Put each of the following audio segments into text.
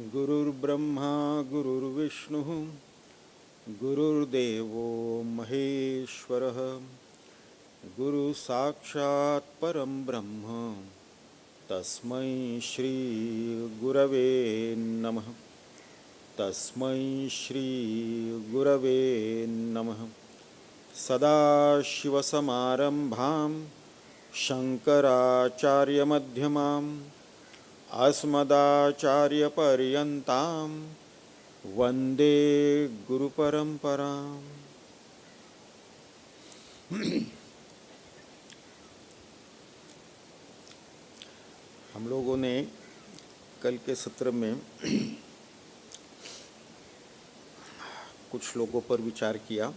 गुरुर्ब्रह्मा गुरुर्विष्णुः गुरुर्देवो महेश्वरः गुरुसाक्षात् परं ब्रह्म तस्मै श्री गुरवे नमः। तस्मै श्री गुरवे नमः। सदाशिवसमारम्भां शङ्कराचार्यमध्यमाम् अस्मदाचार्यपर्यन्तां वन्दे गुरुपरम्पराम्। हम लोगों ने कल के सत्र में कुछ श्लोकों पर विचार किया।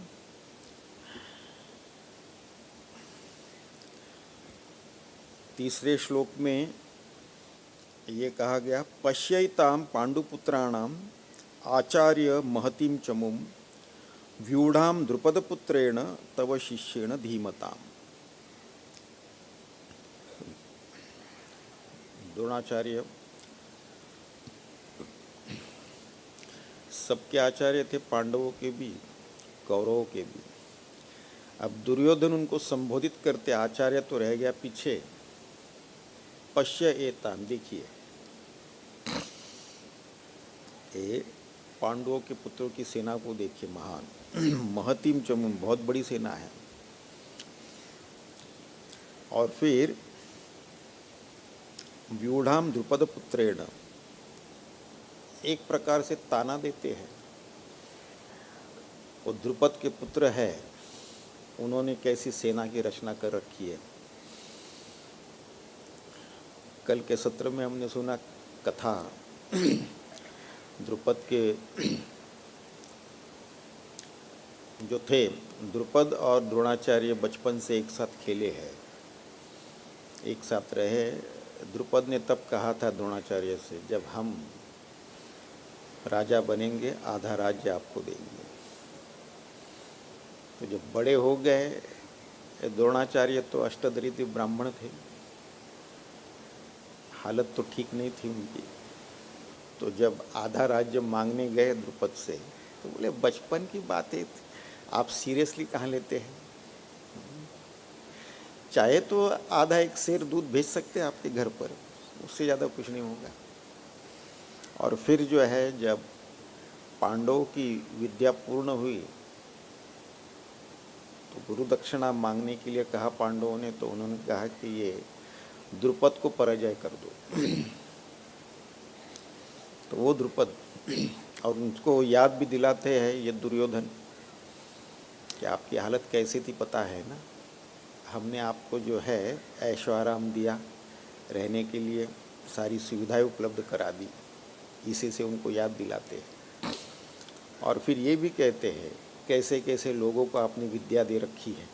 तीसरे श्लोक में ये कहा गया, पश्यैतां पांडुपुत्राणाम आचार्य महतीं चमुं व्यूढ़ां द्रुपदपुत्रेण तव शिष्येण धीमताम्। द्रोणाचार्य सबके आचार्य थे, पांडवों के भी कौरवों के भी। अब दुर्योधन उनको संबोधित करते, आचार्य तो रह गया पीछे। पश्य एताम, देखिए ये पांडवों के पुत्रों की सेना को देखिए, महान महतीम चमुन, बहुत बड़ी सेना है। और फिर व्यूढ़ाम द्रुपद पुत्रेण, एक प्रकार से ताना देते हैं। वो द्रुपद के पुत्र है, उन्होंने कैसी सेना की रचना कर रखी है। कल के सत्र में हमने सुना कथा द्रुपद के जो थे। द्रुपद और द्रोणाचार्य बचपन से एक साथ खेले हैं, एक साथ रहे। द्रुपद ने तब कहा था द्रोणाचार्य से, जब हम राजा बनेंगे आधा राज्य आपको देंगे। तो जब बड़े हो गए, द्रोणाचार्य तो अष्टदरिद्र ब्राह्मण थे, हालत तो ठीक नहीं थी उनकी। तो जब आधा राज्य मांगने गए द्रुपद से, तो बोले बचपन की बातें आप सीरियसली कहाँ लेते हैं? चाहे तो आधा एक सेर दूध भेज सकते हैं आपके घर पर, उससे ज़्यादा कुछ नहीं होगा। और फिर जो है, जब पांडवों की विद्या पूर्ण हुई तो गुरु दक्षिणा मांगने के लिए कहा पांडवों ने। तो उन्होंने कहा कि ये द्रुपद को पराजय कर दो। तो वो द्रुपद, और उनको याद भी दिलाते हैं ये दुर्योधन कि आपकी हालत कैसी थी पता है ना, हमने आपको जो है ऐशो आराम दिया, रहने के लिए सारी सुविधाएं उपलब्ध करा दी। इसी से उनको याद दिलाते हैं। और फिर ये भी कहते हैं कैसे कैसे लोगों को आपने विद्या दे रखी है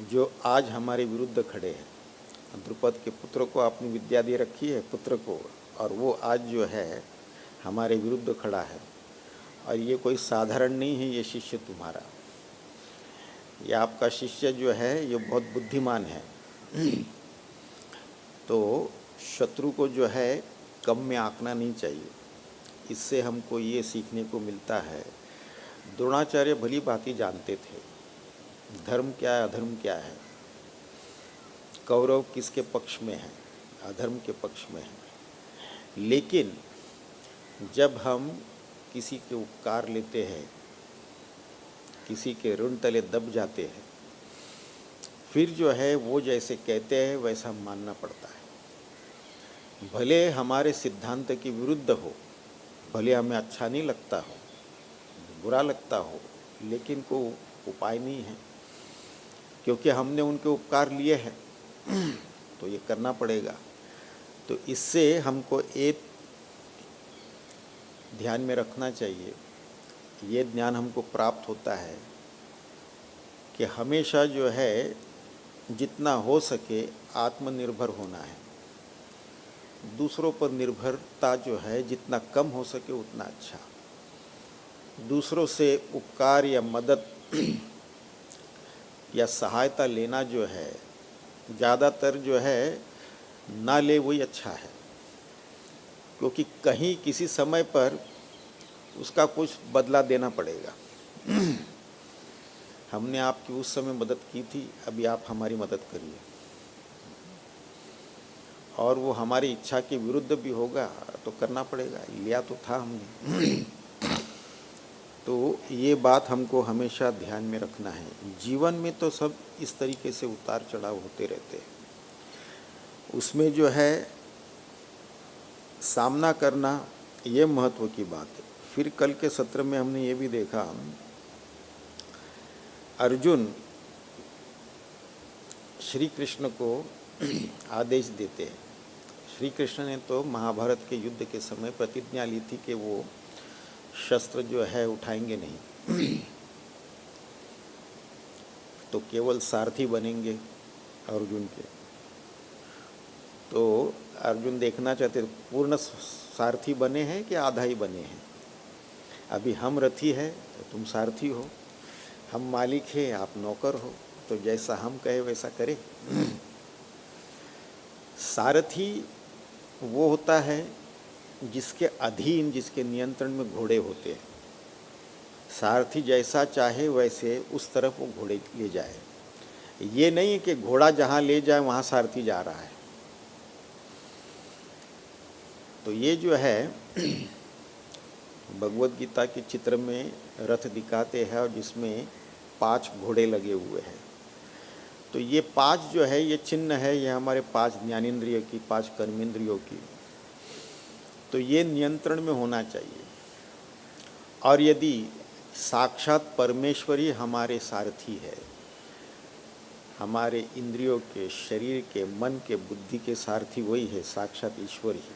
जो आज हमारे विरुद्ध खड़े हैं। द्रुपद के पुत्र को आपने विद्या दे रखी है, पुत्र को, और वो आज जो है हमारे विरुद्ध खड़ा है। और ये कोई साधारण नहीं है, ये शिष्य तुम्हारा, ये आपका शिष्य जो है ये बहुत बुद्धिमान है। तो शत्रु को जो है कम में आंकना नहीं चाहिए। इससे हमको ये सीखने को मिलता है। द्रोणाचार्य भली भांति जानते थे धर्म क्या है, अधर्म क्या है, कौरव किसके पक्ष में है, अधर्म के पक्ष में है। लेकिन जब हम किसी के उपकार लेते हैं, किसी के ऋण तले दब जाते हैं, फिर जो है वो जैसे कहते हैं वैसा मानना पड़ता है। भले हमारे सिद्धांत के विरुद्ध हो, भले हमें अच्छा नहीं लगता हो, बुरा लगता हो, लेकिन कोई उपाय नहीं है, क्योंकि हमने उनके उपकार लिए हैं तो ये करना पड़ेगा। तो इससे हमको एक ध्यान में रखना चाहिए, ये ज्ञान हमको प्राप्त होता है कि हमेशा जो है जितना हो सके आत्मनिर्भर होना है। दूसरों पर निर्भरता जो है जितना कम हो सके उतना अच्छा। दूसरों से उपकार या मदद या सहायता लेना जो है, ज़्यादातर जो है ना ले वही अच्छा है। क्योंकि कहीं किसी समय पर उसका कुछ बदला देना पड़ेगा। हमने आपकी उस समय मदद की थी, अभी आप हमारी मदद करिए, और वो हमारी इच्छा के विरुद्ध भी होगा तो करना पड़ेगा, लिया तो था हमने। तो ये बात हमको हमेशा ध्यान में रखना है। जीवन में तो सब इस तरीके से उतार चढ़ाव होते रहते हैं, उसमें जो है सामना करना ये महत्व की बात है। फिर कल के सत्र में हमने ये भी देखा, अर्जुन श्री कृष्ण को आदेश देते हैं। श्री कृष्ण ने तो महाभारत के युद्ध के समय प्रतिज्ञा ली थी कि वो शस्त्र जो है उठाएंगे नहीं, तो केवल सारथी बनेंगे अर्जुन के। तो अर्जुन देखना चाहते पूर्ण सारथी बने हैं कि आधा ही बने हैं। अभी हम रथी है तो तुम सारथी हो, हम मालिक हैं आप नौकर हो, तो जैसा हम कहे वैसा करे। सारथी वो होता है जिसके अधीन, जिसके नियंत्रण में घोड़े होते हैं। सारथी जैसा चाहे वैसे उस तरफ वो घोड़े ले जाए। ये नहीं है कि घोड़ा जहाँ ले जाए वहाँ सारथी जा रहा है। तो ये जो है भगवत गीता के चित्र में रथ दिखाते हैं, और जिसमें 5 घोड़े लगे हुए हैं। तो ये 5 जो है ये चिन्ह है, ये हमारे 5 ज्ञानेंद्रिय की, 5 कर्मेंद्रियों की। तो ये नियंत्रण में होना चाहिए। और यदि साक्षात परमेश्वर ही हमारे सारथी है, हमारे इंद्रियों के, शरीर के, मन के, बुद्धि के सारथी वही है, साक्षात ईश्वर ही,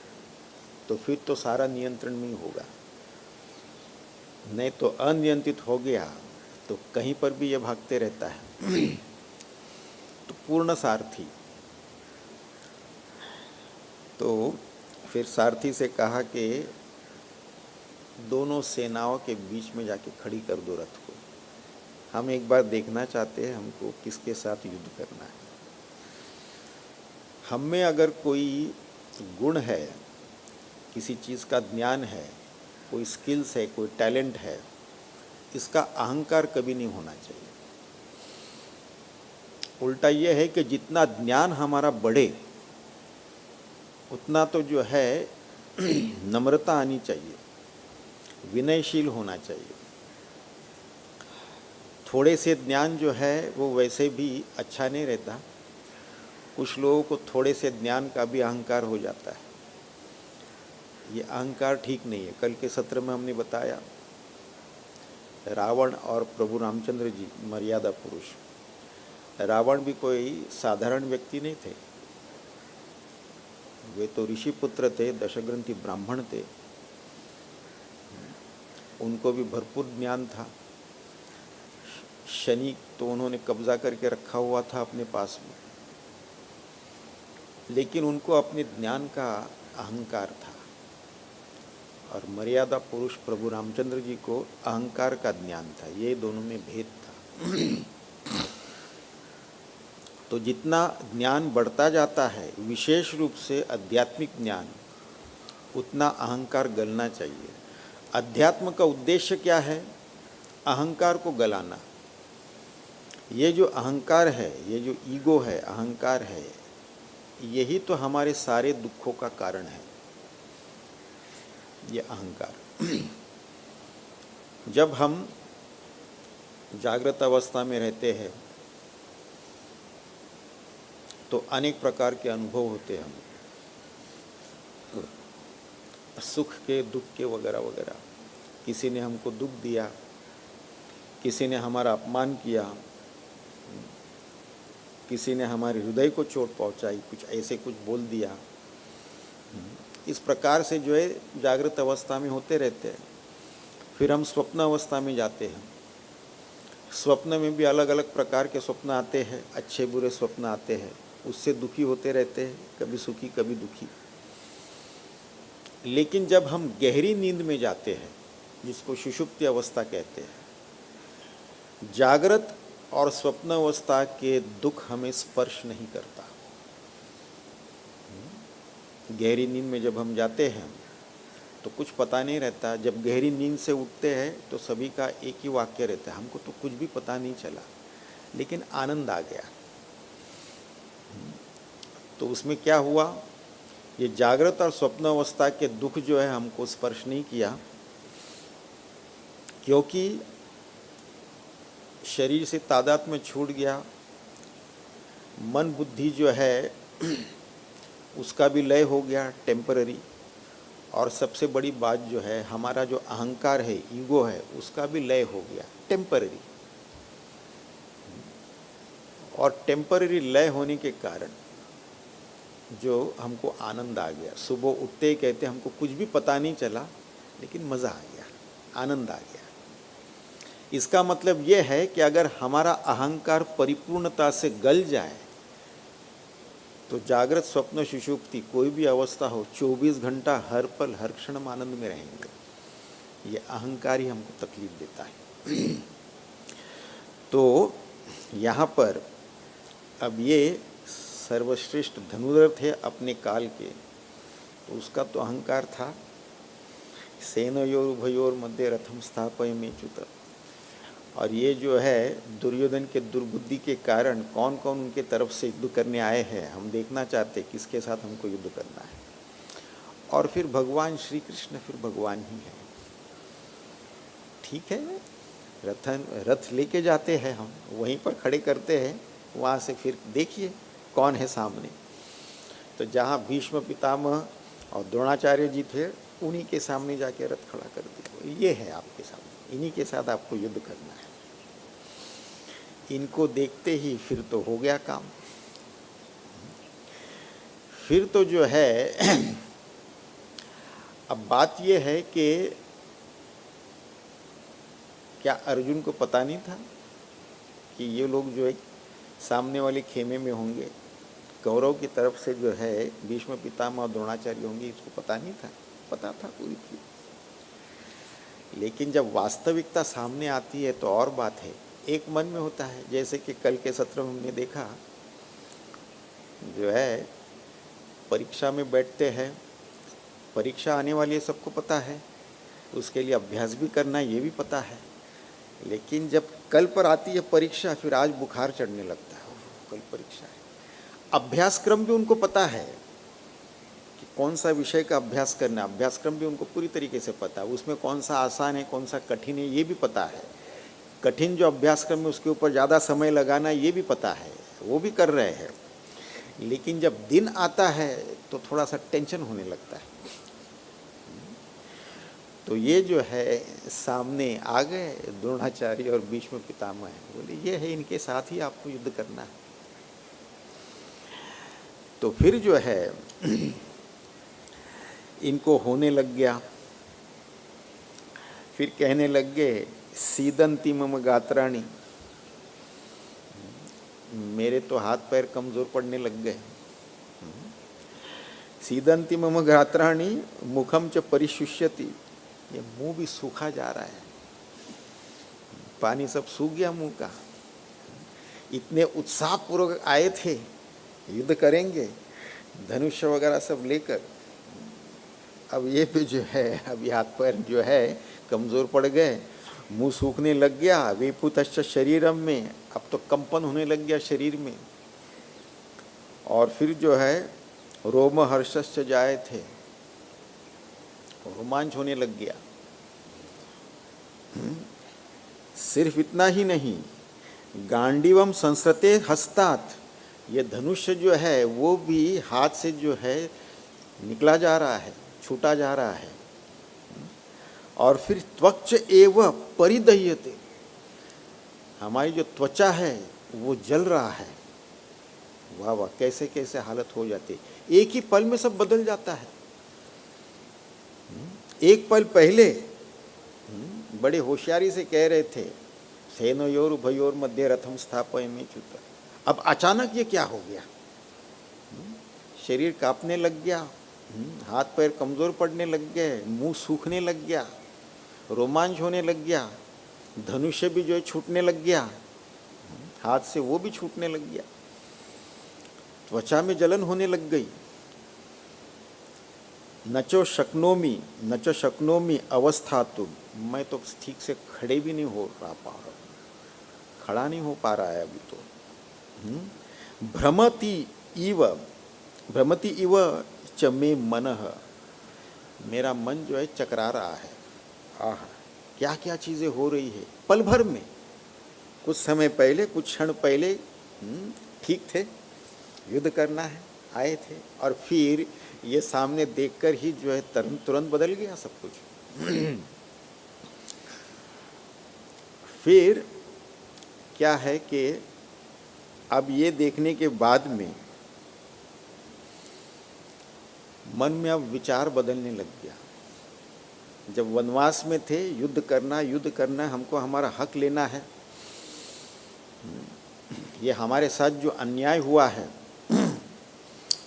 तो फिर तो सारा नियंत्रण में ही होगा। नहीं तो अनियंत्रित हो गया तो कहीं पर भी ये भागते रहता है। तो पूर्ण सारथी। तो फिर सारथी से कहा कि दोनों सेनाओं के बीच में जाके खड़ी कर दो रथ को, हम एक बार देखना चाहते हैं हमको किसके साथ युद्ध करना है। हम में अगर कोई गुण है, किसी चीज़ का ज्ञान है, कोई स्किल्स है, कोई टैलेंट है, इसका अहंकार कभी नहीं होना चाहिए। उल्टा ये है कि जितना ज्ञान हमारा बढ़े उतना तो जो है नम्रता आनी चाहिए, विनयशील होना चाहिए। थोड़े से ज्ञान जो है वो वैसे भी अच्छा नहीं रहता। कुछ लोगों को थोड़े से ज्ञान का भी अहंकार हो जाता है। ये अहंकार ठीक नहीं है। कल के सत्र में हमने बताया रावण और प्रभु रामचंद्र जी मर्यादा पुरुष। रावण भी कोई साधारण व्यक्ति नहीं थे, वे तो ऋषि पुत्र थे, दशग्रंथि ब्राह्मण थे, उनको भी भरपूर ज्ञान था। शनि तो उन्होंने कब्जा करके रखा हुआ था अपने पास में, लेकिन उनको अपने ज्ञान का अहंकार था। और मर्यादा पुरुष प्रभु रामचंद्र जी को अहंकार का ज्ञान था। ये दोनों में भेद था। तो जितना ज्ञान बढ़ता जाता है, विशेष रूप से आध्यात्मिक ज्ञान, उतना अहंकार गलना चाहिए। अध्यात्म का उद्देश्य क्या है? अहंकार को गलाना। ये जो अहंकार है, ये जो ईगो है, अहंकार है, यही तो हमारे सारे दुखों का कारण है। ये अहंकार। जब हम जागृत अवस्था में रहते हैं तो अनेक प्रकार के अनुभव होते हैं, हम सुख के, दुख के, वगैरह वगैरह। किसी ने हमको दुख दिया, किसी ने हमारा अपमान किया, किसी ने हमारे हृदय को चोट पहुंचाई, कुछ ऐसे कुछ बोल दिया। इस प्रकार से जो है जागृत अवस्था में होते रहते हैं। फिर हम स्वप्न अवस्था में जाते हैं। स्वप्न में भी अलग अलग प्रकार के स्वप्न आते हैं, अच्छे बुरे स्वप्न आते हैं, उससे दुखी होते रहते हैं, कभी सुखी कभी दुखी। लेकिन जब हम गहरी नींद में जाते हैं, जिसको सुषुप्ति अवस्था कहते हैं, जागृत और स्वप्न अवस्था के दुख हमें स्पर्श नहीं करता। गहरी नींद में जब हम जाते हैं तो कुछ पता नहीं रहता। जब गहरी नींद से उठते हैं तो सभी का एक ही वाक्य रहता है, हमको तो कुछ भी पता नहीं चला लेकिन आनंद आ गया। तो उसमें क्या हुआ, ये जागृत और स्वप्न अवस्था के दुख जो है हमको स्पर्श नहीं किया, क्योंकि शरीर से तादात्म्य छूट गया। मन बुद्धि जो है उसका भी लय हो गया टेम्पररी। और सबसे बड़ी बात जो है, हमारा जो अहंकार है, ईगो है, उसका भी लय हो गया टेम्पररी। और टेम्पररी लय होने के कारण जो हमको आनंद आ गया। सुबह उठते ही कहते हमको कुछ भी पता नहीं चला लेकिन मज़ा आ गया, आनंद आ गया। इसका मतलब ये है कि अगर हमारा अहंकार परिपूर्णता से गल जाए तो जागृत स्वप्न सुषुप्ति कोई भी अवस्था हो, 24 घंटा हर पल हर क्षण हम आनंद में रहेंगे। ये अहंकार ही हमको तकलीफ देता है। तो यहाँ पर अब ये सर्वश्रेष्ठ धनुर्धर थे अपने काल के, तो उसका तो अहंकार था। सेनयोर उभयोर मध्य रथम स्थापयमेच्युत। और ये जो है दुर्योधन के दुर्बुद्धि के कारण कौन कौन उनके तरफ से युद्ध करने आए हैं, हम देखना चाहते किसके साथ हमको युद्ध करना है। और फिर भगवान श्री कृष्ण फिर भगवान ही है, ठीक है। रथ लेके जाते हैं, हम वहीं पर खड़े करते हैं, वहाँ से फिर देखिए कौन है सामने। तो जहाँ भीष्म पितामह और द्रोणाचार्य जी थे, उन्हीं के सामने जाके रथ खड़ा कर दिया। ये है आपके सामने, इन्हीं के साथ आपको युद्ध करना है। इनको देखते ही फिर तो हो गया काम। फिर तो जो है अब बात ये है कि क्या अर्जुन को पता नहीं था कि ये लोग जो है सामने वाले खेमे में होंगे, कौरव की तरफ से जो है भीष्म पितामह और द्रोणाचार्य होंगे? इसको पता नहीं था? पता था पूरी थी। लेकिन जब वास्तविकता सामने आती है तो और बात है, एक मन में होता है। जैसे कि कल के सत्र में हमने देखा, जो है परीक्षा में बैठते हैं, परीक्षा आने वाली है सबको पता है, उसके लिए अभ्यास भी करना है ये भी पता है। लेकिन जब कल पर आती है परीक्षा, फिर आज बुखार चढ़ने लगता है, कल परीक्षा है। अभ्यासक्रम भी उनको पता है कि कौन सा विषय का अभ्यास करना है, अभ्यासक्रम भी उनको पूरी तरीके से पता है। उसमें कौन सा आसान है कौन सा कठिन है ये भी पता है। कठिन जो अभ्यासक्रम है उसके ऊपर ज़्यादा समय लगाना है ये भी पता है, वो भी कर रहे हैं। लेकिन जब दिन आता है तो थोड़ा सा टेंशन होने लगता है। तो ये जो है सामने आ गए द्रोणाचार्य और भीष्म पितामह, बोले ये है, इनके साथ ही आपको युद्ध करना है। तो फिर जो है इनको होने लग गया। फिर कहने लग गए सीदंती मम गात्राणी, मेरे तो हाथ पैर कमजोर पड़ने लग गए। सीदंती मम गात्राणी मुखम च परिशुष्यति, ये मुंह भी सूखा जा रहा है, पानी सब सूख गया मुंह का। इतने उत्साहपूर्वक आए थे युद्ध करेंगे, धनुष वगैरह सब लेकर, अब ये भी जो है अभी हाथ पैर जो है कमज़ोर पड़ गए, मुंह सूखने लग गया। वेपुतश्च शरीरम में, अब तो कंपन होने लग गया शरीर में। और फिर जो है रोम हर्षश्च जाए थे, रोमांच होने लग गया। सिर्फ इतना ही नहीं, गांडीवम संस्रते हस्तात, ये धनुष जो है वो भी हाथ से जो है निकला जा रहा है, छूटा जा रहा है। और फिर त्वच एव परिदह्यते, हमारी जो त्वचा है वो जल रहा है। वाह वाह, कैसे कैसे हालत हो जाती, एक ही पल में सब बदल जाता है। एक पल पहले बड़े होशियारी से कह रहे थे सेनयोर उभयोर मध्य रथम स्थापयमेच्युत, अब अचानक ये क्या हो गया? शरीर कांपने लग गया, हाथ पैर कमज़ोर पड़ने लग गए, मुंह सूखने लग गया, रोमांच होने लग गया, धनुष्य भी जो है छूटने लग गया, हाथ से वो भी छूटने लग गया, त्वचा में जलन होने लग गई। न चो शक्नोमी अवस्थातुम, मैं तो ठीक से खड़े भी नहीं हो पा रहा हूँ, खड़ा नहीं हो पा रहा है अभी तो। भ्रमति इव च मे मनः, मेरा मन जो है चकरा रहा है। आह, क्या क्या चीज़ें हो रही है पल भर में। कुछ समय पहले, कुछ क्षण पहले ठीक थे, युद्ध करना है आए थे, और फिर ये सामने देखकर ही जो है तुरंत बदल गया सब कुछ। फिर क्या है कि अब ये देखने के बाद में मन में अब विचार बदलने लग गया। जब वनवास में थे, युद्ध करना, हमको हमारा हक लेना है, ये हमारे साथ जो अन्याय हुआ है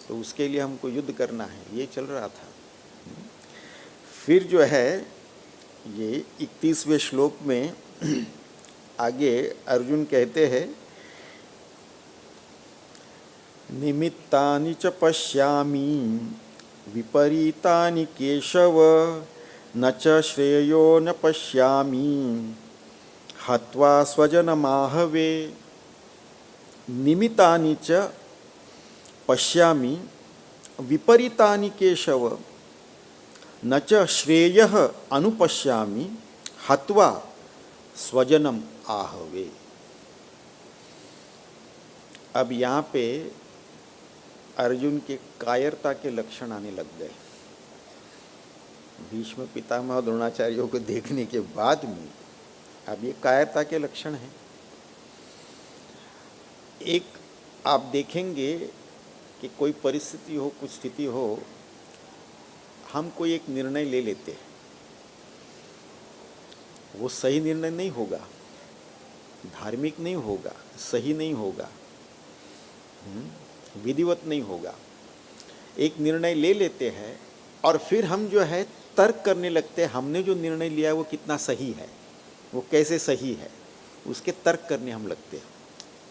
तो उसके लिए हमको युद्ध करना है, ये चल रहा था। फिर जो है ये 31वें श्लोक में आगे अर्जुन कहते हैं, निमित्तानि च पश्यामि विपरीतानि केशव, न च श्रेयो न पश्यामि हत्वा स्वजनमाहवे। निमित्तानि च पश्यामि विपरीतानि केशव, न च श्रेयः अनुपश्यामि हत्वा स्वजनम आहवे। अब यहाँ पे अर्जुन के कायरता के लक्षण आने लग गए। भीष्म पितामह द्रोणाचार्यों को देखने के बाद में अब ये कायरता के लक्षण हैं। एक आप देखेंगे कि कोई परिस्थिति हो, कुछ स्थिति हो, हम कोई एक निर्णय ले लेते हैं, वो सही निर्णय नहीं होगा, धार्मिक नहीं होगा, सही नहीं होगा, विधिवत नहीं होगा। एक निर्णय ले लेते हैं और फिर हम जो है तर्क करने लगते हैं, हमने जो निर्णय लिया है वो कितना सही है, वो कैसे सही है, उसके तर्क करने हम लगते हैं।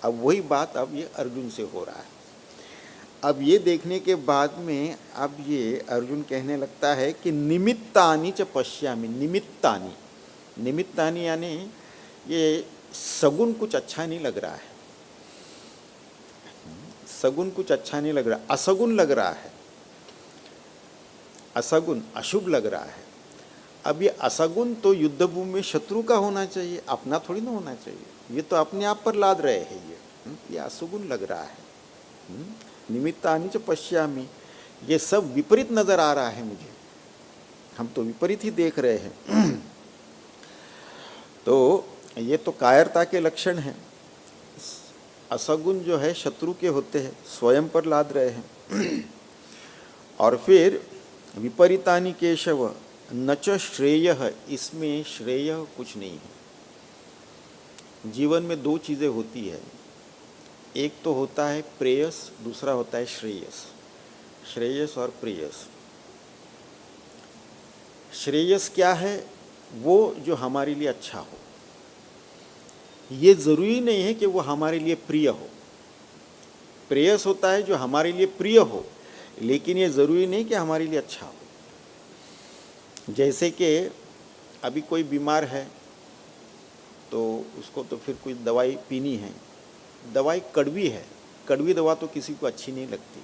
अब वही बात अब ये अर्जुन से हो रहा है। अब ये देखने के बाद में अब ये अर्जुन कहने लगता है कि निमित्तानि च पश्यामि। निमित्तानि यानी ये सगुन कुछ अच्छा नहीं लग रहा है, सगुन कुछ अच्छा नहीं लग रहा, असगुन लग रहा है, असगुन अशुभ लग रहा है। अब ये असगुन तो युद्ध भूमि में शत्रु का होना चाहिए, अपना थोड़ी ना होना चाहिए। ये तो अपने आप पर लाद रहे हैं, ये असगुन लग रहा है। निमित्तानि च पश्यामि, ये सब विपरीत नजर आ रहा है मुझे, हम तो विपरीत ही देख रहे हैं। तो ये तो कायरता के लक्षण हैं। असगुन जो है शत्रु के होते हैं, स्वयं पर लाद रहे हैं। और फिर विपरीतानि केशव न च श्रेयः, इसमें श्रेय कुछ नहीं है। जीवन में दो चीज़ें होती है, एक तो होता है प्रेयस, दूसरा होता है श्रेयस। श्रेयस और प्रेयस। श्रेयस क्या है? वो जो हमारे लिए अच्छा हो। ये ज़रूरी नहीं है कि वो हमारे लिए प्रिय हो। प्रेयस होता है जो हमारे लिए प्रिय हो, लेकिन ये ज़रूरी नहीं कि हमारे लिए अच्छा हो। जैसे कि अभी कोई बीमार है तो उसको तो फिर कोई दवाई पीनी है, दवाई कड़वी है, कड़वी दवा तो किसी को अच्छी नहीं लगती।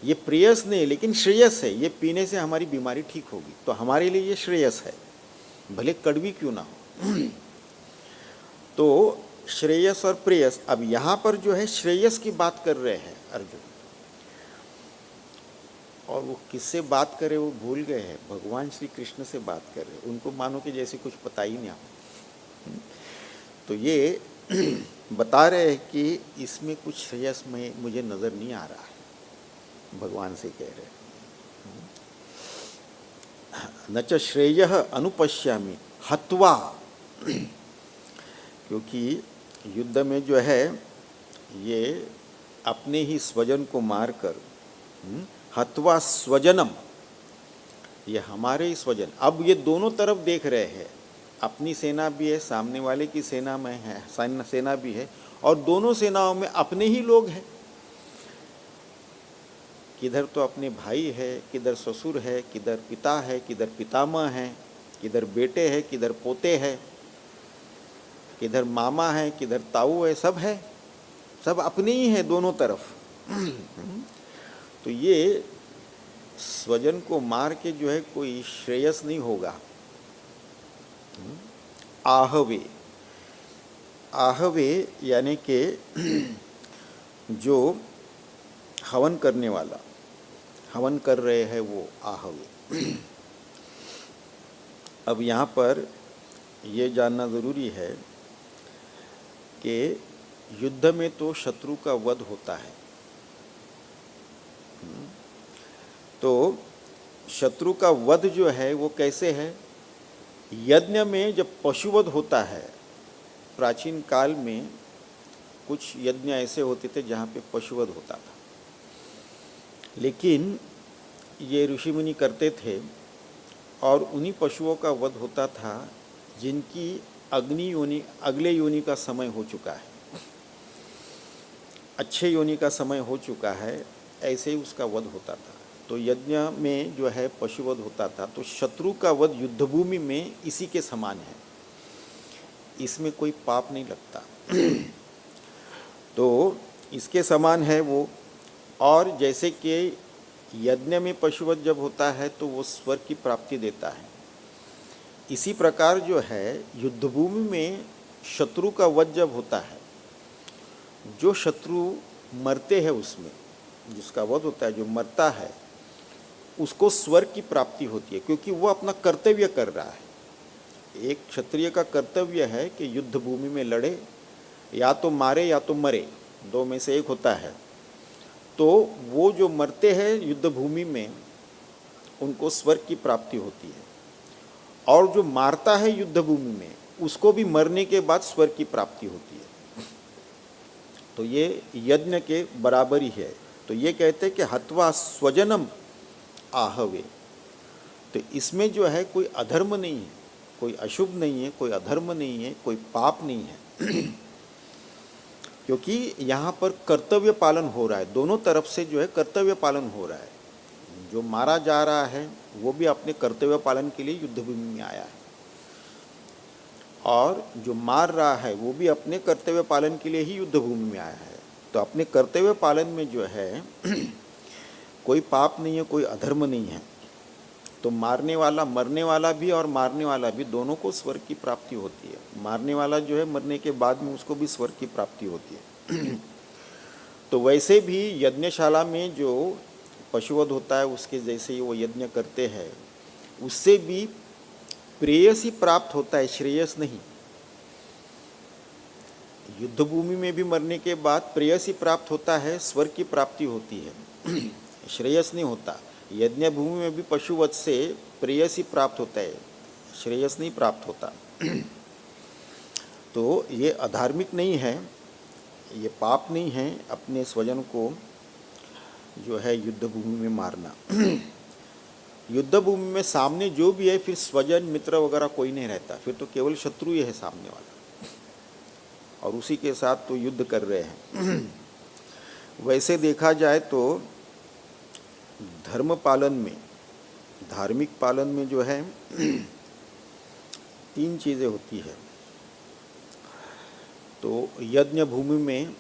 ये प्रेयस नहीं लेकिन श्रेयस है, ये पीने से हमारी बीमारी ठीक होगी, तो हमारे लिए ये श्रेयस है, भले कड़वी क्यों ना हो। तो श्रेयस और प्रेयस। अब यहाँ पर जो है श्रेयस की बात कर रहे हैं अर्जुन, और वो किससे बात करे वो भूल गए हैं, भगवान श्री कृष्ण से बात कर रहे हैं। उनको मानो कि जैसे कुछ पता ही नहीं हो। तो ये बता रहे हैं कि इसमें कुछ श्रेयस में मुझे नज़र नहीं आ रहा है, भगवान से कह रहे हैं। न च श्रेयः अनुपश्यामि हत्वा, क्योंकि युद्ध में जो है ये अपने ही स्वजन को मारकर, हत्वा स्वजनम, ये हमारे ही स्वजन। अब ये दोनों तरफ देख रहे हैं, अपनी सेना भी है, सामने वाले की सेना में है, सेना भी है, और दोनों सेनाओं में अपने ही लोग हैं। किधर तो अपने भाई है, किधर ससुर है, किधर पिता है, किधर पितामह है, किधर बेटे है, किधर पोते है, किधर मामा है, किधर ताऊ है, सब है, सब अपने ही है दोनों तरफ। तो ये स्वजन को मार के जो है कोई श्रेयस नहीं होगा। आहवे, आहवे यानी कि जो हवन करने वाला, हवन कर रहे हैं वो आहवे। अब यहाँ पर ये जानना ज़रूरी है कि युद्ध में तो शत्रु का वध होता है, तो शत्रु का वध जो है वो कैसे है? यज्ञ में जब पशुवध होता है, प्राचीन काल में कुछ यज्ञ ऐसे होते थे जहाँ पे पशुवध होता था, लेकिन ये ऋषि मुनि करते थे और उन्हीं पशुओं का वध होता था जिनकी अग्नि योनि, अगले योनि का समय हो चुका है, अच्छे योनि का समय हो चुका है, ऐसे ही उसका वध होता था। तो यज्ञ में जो है पशुवध होता था, तो शत्रु का वध युद्धभूमि में इसी के समान है, इसमें कोई पाप नहीं लगता। तो इसके समान है वो। और जैसे कि यज्ञ में पशुवध जब होता है तो वो स्वर्ग की प्राप्ति देता है, इसी प्रकार जो है युद्धभूमि में शत्रु का वध जब होता है, जो शत्रु मरते हैं उसमें, जिसका वध होता है, जो मरता है उसको स्वर्ग की प्राप्ति होती है, क्योंकि वो अपना कर्तव्य कर रहा है। एक क्षत्रिय का कर्तव्य है कि युद्ध भूमि में लड़े, या तो मारे या तो मरे, दो में से एक होता है। तो वो जो मरते हैं युद्ध भूमि में उनको स्वर्ग की प्राप्ति होती है, और जो मारता है युद्ध भूमि में उसको भी मरने के बाद स्वर्ग की प्राप्ति होती है। तो ये यज्ञ के बराबर ही है। तो ये कहते हैं कि हत्वा स्वजनम आहवे। तो इसमें जो है कोई अधर्म नहीं है, कोई अशुभ नहीं है, कोई अधर्म नहीं है, कोई पाप नहीं है, क्योंकि यहाँ पर कर्तव्य पालन हो रहा है, दोनों तरफ से जो है कर्तव्य पालन हो रहा है। जो मारा जा रहा है वो भी अपने कर्तव्य पालन के लिए युद्धभूमि में आया है, और जो मार रहा है वो भी अपने कर्तव्य पालन के लिए ही युद्धभूमि में आया है। तो अपने कर्तव्य पालन में जो है कोई पाप नहीं है, कोई अधर्म नहीं है। तो मारने वाला, मरने वाला भी और मारने वाला भी दोनों को स्वर्ग की प्राप्ति होती है। मारने वाला जो है मरने के बाद में उसको भी स्वर्ग की प्राप्ति होती है। तो वैसे भी यज्ञशाला में जो पशुवध होता है उसके जैसे ही वो यज्ञ करते हैं, उससे भी प्रेयस ही प्राप्त होता है, श्रेयस नहीं। युद्ध भूमि में भी मरने के बाद प्रेयस ही प्राप्त होता है, स्वर्ग की प्राप्ति होती है, श्रेयस नहीं होता। यज्ञ भूमि में भी पशुवध से प्रेयस ही प्राप्त होता है, श्रेयस नहीं प्राप्त होता। तो ये अधार्मिक नहीं है, ये पाप नहीं है अपने स्वजन को जो है युद्ध भूमि में मारना। युद्ध भूमि में सामने जो भी है, फिर स्वजन मित्र वगैरह कोई नहीं रहता, फिर तो केवल शत्रु ही है सामने वाला, और उसी के साथ तो युद्ध कर रहे हैं। वैसे देखा जाए तो धर्म पालन में, धार्मिक पालन में जो है 3 चीज़ें होती है। तो यज्ञ भूमि में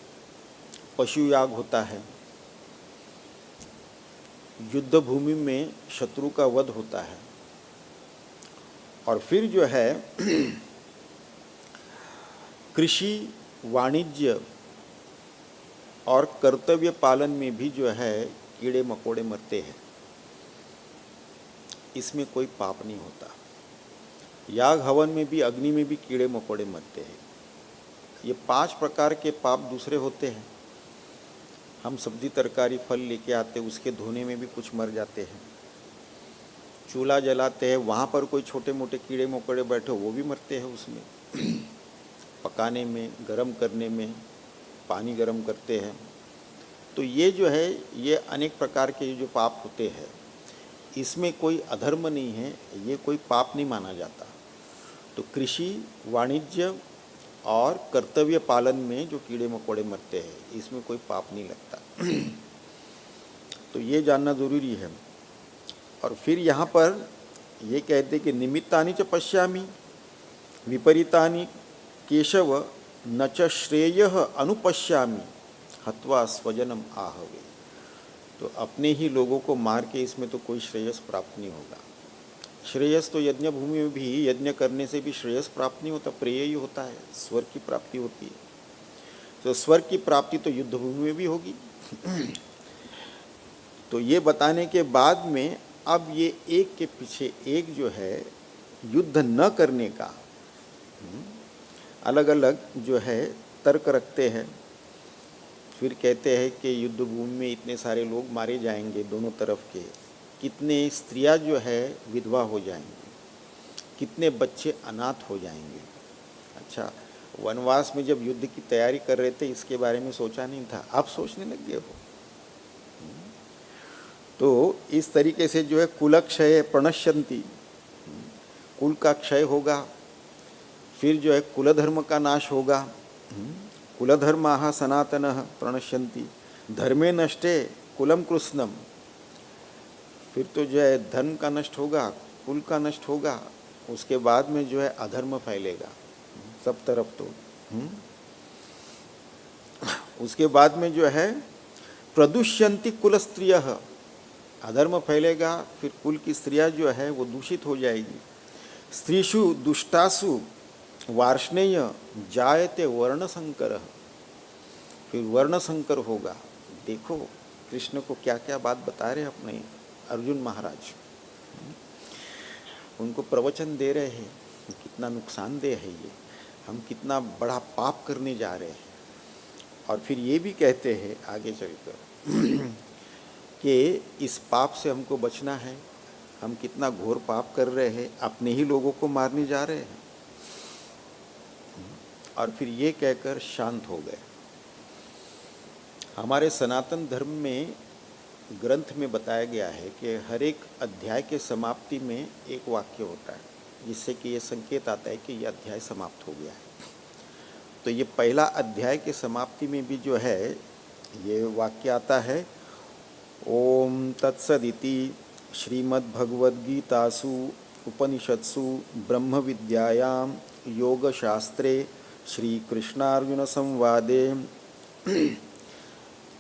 पशु याग होता है, युद्ध भूमि में शत्रु का वध होता है, और फिर जो है कृषि, वाणिज्य और कर्तव्य पालन में भी जो है कीड़े मकोड़े मरते हैं, इसमें कोई पाप नहीं होता। याग हवन में भी, अग्नि में भी कीड़े मकोड़े मरते हैं। ये 5 प्रकार के पाप दूसरे होते हैं। हम सब्जी तरकारी फल लेके आते, उसके धोने में भी कुछ मर जाते हैं। चूल्हा जलाते हैं, वहाँ पर कोई छोटे मोटे कीड़े मकोड़े बैठे, वो भी मरते हैं उसमें। पकाने में, गरम करने में, पानी गरम करते हैं। तो ये जो है, ये अनेक प्रकार के जो पाप होते हैं, इसमें कोई अधर्म नहीं है, ये कोई पाप नहीं माना जाता। तो कृषि, वाणिज्य और कर्तव्य पालन में जो कीड़े मकोड़े मरते हैं, इसमें कोई पाप नहीं लगता। तो ये जानना ज़रूरी है। और फिर यहाँ पर ये कहते कि निमित्तानि च पश्यामि विपरीतानि केशव न च श्रेयः अनुपश्यामि हत्वा स्वजनम आहवे। तो अपने ही लोगों को मार के इसमें तो कोई श्रेयस प्राप्त नहीं होगा। श्रेयस तो यज्ञ भूमि में भी यज्ञ करने से भी श्रेयस प्राप्त नहीं होता, प्रेय ही होता है, स्वर्ग की प्राप्ति होती है। तो स्वर्ग की प्राप्ति तो युद्ध भूमि में भी होगी। तो ये बताने के बाद में अब ये एक के पीछे एक जो है युद्ध न करने का अलग अलग जो है तर्क रखते हैं। फिर कहते हैं कि युद्ध भूमि में इतने सारे लोग मारे जाएंगे दोनों तरफ के, कितने स्त्रियां जो है विधवा हो जाएंगी, कितने बच्चे अनाथ हो जाएंगे। अच्छा, वनवास में जब युद्ध की तैयारी कर रहे थे इसके बारे में सोचा नहीं था, अब सोचने लग गए हो। तो इस तरीके से जो है कुलक्षय प्रणश्यन्ति, कुल का क्षय होगा, फिर जो है कुलधर्म का नाश होगा। कुलधर्माः सनातनः प्रणश्यन्ति धर्मे नष्टे कुलम कृष्णम। फिर तो जो है धर्म का नष्ट होगा, कुल का नष्ट होगा, उसके बाद में जो है अधर्म फैलेगा सब तरफ। तो उसके बाद में जो है प्रदुष्यन्ति कुल स्त्रियः, अधर्म फैलेगा, फिर कुल की स्त्रियां जो है वो दूषित हो जाएगी। स्त्रीषु दुष्टासु वार्ष्णेय जायते वर्ण संकर, फिर वर्ण संकर होगा। देखो कृष्ण को क्या क्या बात बता रहे हैं अपने अर्जुन महाराज, उनको प्रवचन दे रहे हैं कितना नुकसानदेह है ये, हम कितना बड़ा पाप करने जा रहे हैं। और फिर ये भी कहते हैं आगे चलकर कि इस पाप से हमको बचना है, हम कितना घोर पाप कर रहे हैं, अपने ही लोगों को मारने जा रहे हैं। और फिर ये कहकर शांत हो गए। हमारे सनातन धर्म में ग्रंथ में बताया गया है कि हर एक अध्याय के समाप्ति में एक वाक्य होता है, जिससे कि ये संकेत आता है कि ये अध्याय समाप्त हो गया है। तो ये पहला अध्याय के समाप्ति में भी जो है ये वाक्य आता है, ओम तत्सदिति श्रीमद्भगवद्गीतासु उपनिषत्सु ब्रह्म विद्यायां योगशास्त्रे श्री कृष्णार्जुन संवादे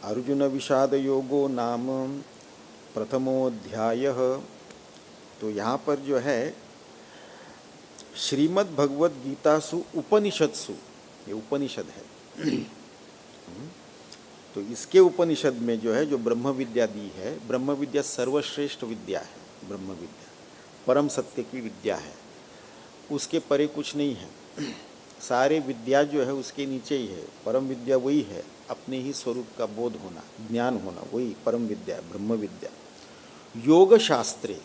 अर्जुन विषाद योगो नाम प्रथमोऽध्यायः। तो यहाँ पर जो है श्रीमद् भगवद गीतासु उपनिषत्सु, ये उपनिषद है तो इसके उपनिषद में जो है जो ब्रह्म विद्या दी है, ब्रह्म विद्या सर्वश्रेष्ठ विद्या है। ब्रह्म विद्या परम सत्य की विद्या है, उसके परे कुछ नहीं है। सारे विद्या जो है उसके नीचे ही है। परम विद्या वही है, अपने ही स्वरूप का बोध होना, ज्ञान होना, वही परम विद्या है, ब्रह्म विद्या। योग शास्त्रे,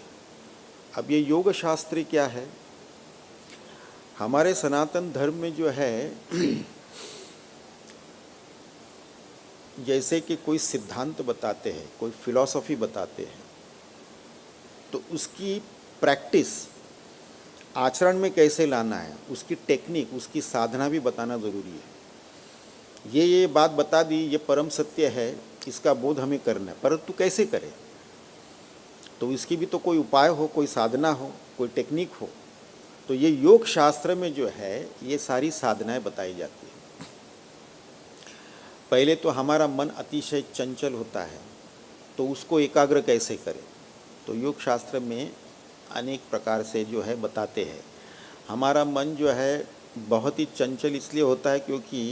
अब ये योग शास्त्र क्या है? हमारे सनातन धर्म में जो है जैसे कि कोई सिद्धांत बताते हैं, कोई फिलॉसफी बताते हैं, तो उसकी प्रैक्टिस आचरण में कैसे लाना है, उसकी टेक्निक, उसकी साधना भी बताना ज़रूरी है। ये बात बता दी, ये परम सत्य है, इसका बोध हमें करना है, परंतु कैसे करें? तो इसकी भी तो कोई उपाय हो, कोई साधना हो, कोई टेक्निक हो। तो ये योग शास्त्र में जो है ये सारी साधनाएं बताई जाती हैं। पहले तो हमारा मन अतिशय चंचल होता है, तो उसको एकाग्र कैसे करें? तो योग शास्त्र में अनेक प्रकार से जो है बताते हैं। हमारा मन जो है बहुत ही चंचल इसलिए होता है क्योंकि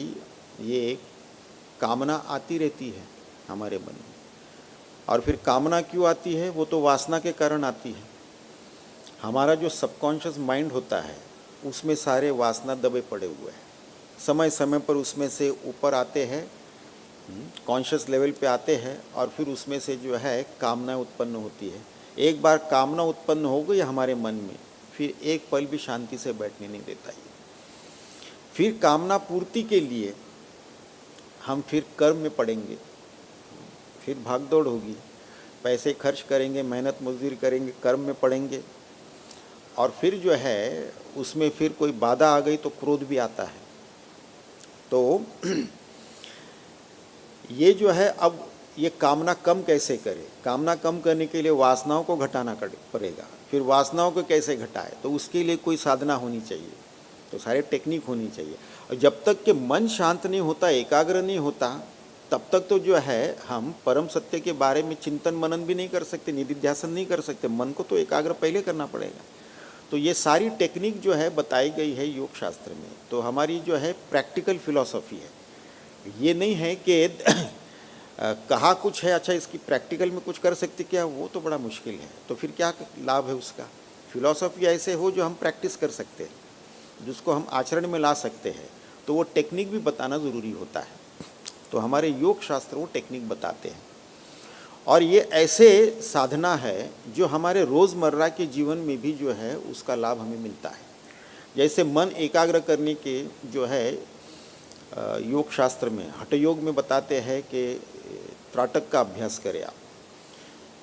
ये कामना आती रहती है हमारे मन में। और फिर कामना क्यों आती है? वो तो वासना के कारण आती है। हमारा जो सबकॉन्शियस माइंड होता है उसमें सारे वासना दबे पड़े हुए हैं, समय समय पर उसमें से ऊपर आते हैं, कॉन्शियस लेवल पे आते हैं, और फिर उसमें से जो है कामना उत्पन्न होती है। एक बार कामना उत्पन्न हो गई हमारे मन में, फिर एक पल भी शांति से बैठने नहीं देता ये। फिर कामना पूर्ति के लिए हम फिर कर्म में पड़ेंगे, फिर भागदौड़ होगी, पैसे खर्च करेंगे, मेहनत मजदूरी करेंगे, कर्म में पड़ेंगे, और फिर जो है उसमें फिर कोई बाधा आ गई तो क्रोध भी आता है। तो ये जो है अब ये कामना कम कैसे करे, कामना कम करने के लिए वासनाओं को घटाना पड़ेगा, फिर वासनाओं को कैसे घटाए, तो उसके लिए कोई साधना होनी चाहिए, तो सारे टेक्निक होनी चाहिए। और जब तक कि मन शांत नहीं होता, एकाग्र नहीं होता, तब तक तो जो है हम परम सत्य के बारे में चिंतन मनन भी नहीं कर सकते, निधिध्यासन नहीं कर सकते, मन को तो एकाग्र पहले करना पड़ेगा। तो ये सारी टेक्निक जो है बताई गई है योग शास्त्र में। तो हमारी जो है प्रैक्टिकल फिलॉसफी है, ये नहीं है कि कहा कुछ है, अच्छा इसकी प्रैक्टिकल में कुछ कर सकते क्या, वो तो बड़ा मुश्किल है। तो फिर क्या लाभ है उसका। फिलॉसफी ऐसे हो जो हम प्रैक्टिस कर सकते हैं, जिसको हम आचरण में ला सकते हैं, तो वो टेक्निक भी बताना ज़रूरी होता है। तो हमारे योग शास्त्र वो टेक्निक बताते हैं, और ये ऐसे साधना है जो हमारे रोज़मर्रा के जीवन में भी जो है उसका लाभ हमें मिलता है। जैसे मन एकाग्र करने के जो है योग शास्त्र में, हठ योग में बताते हैं कि त्राटक का अभ्यास करें आप,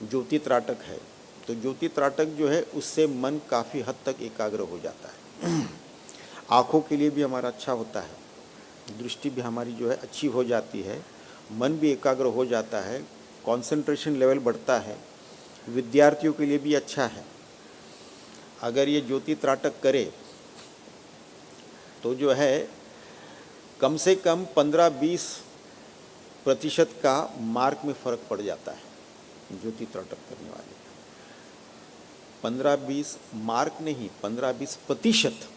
ज्योति त्राटक है, तो ज्योति त्राटक जो है उससे मन काफ़ी हद तक एकाग्र हो जाता है। आँखों के लिए भी हमारा अच्छा होता है, दृष्टि भी हमारी जो है अच्छी हो जाती है, मन भी एकाग्र हो जाता है, कंसंट्रेशन लेवल बढ़ता है, विद्यार्थियों के लिए भी अच्छा है। अगर ये ज्योति त्राटक करे तो जो है कम से कम 15-20% का मार्क में फ़र्क पड़ जाता है ज्योति त्राटक करने वाले। 15-20 मार्क नहीं, 15-20%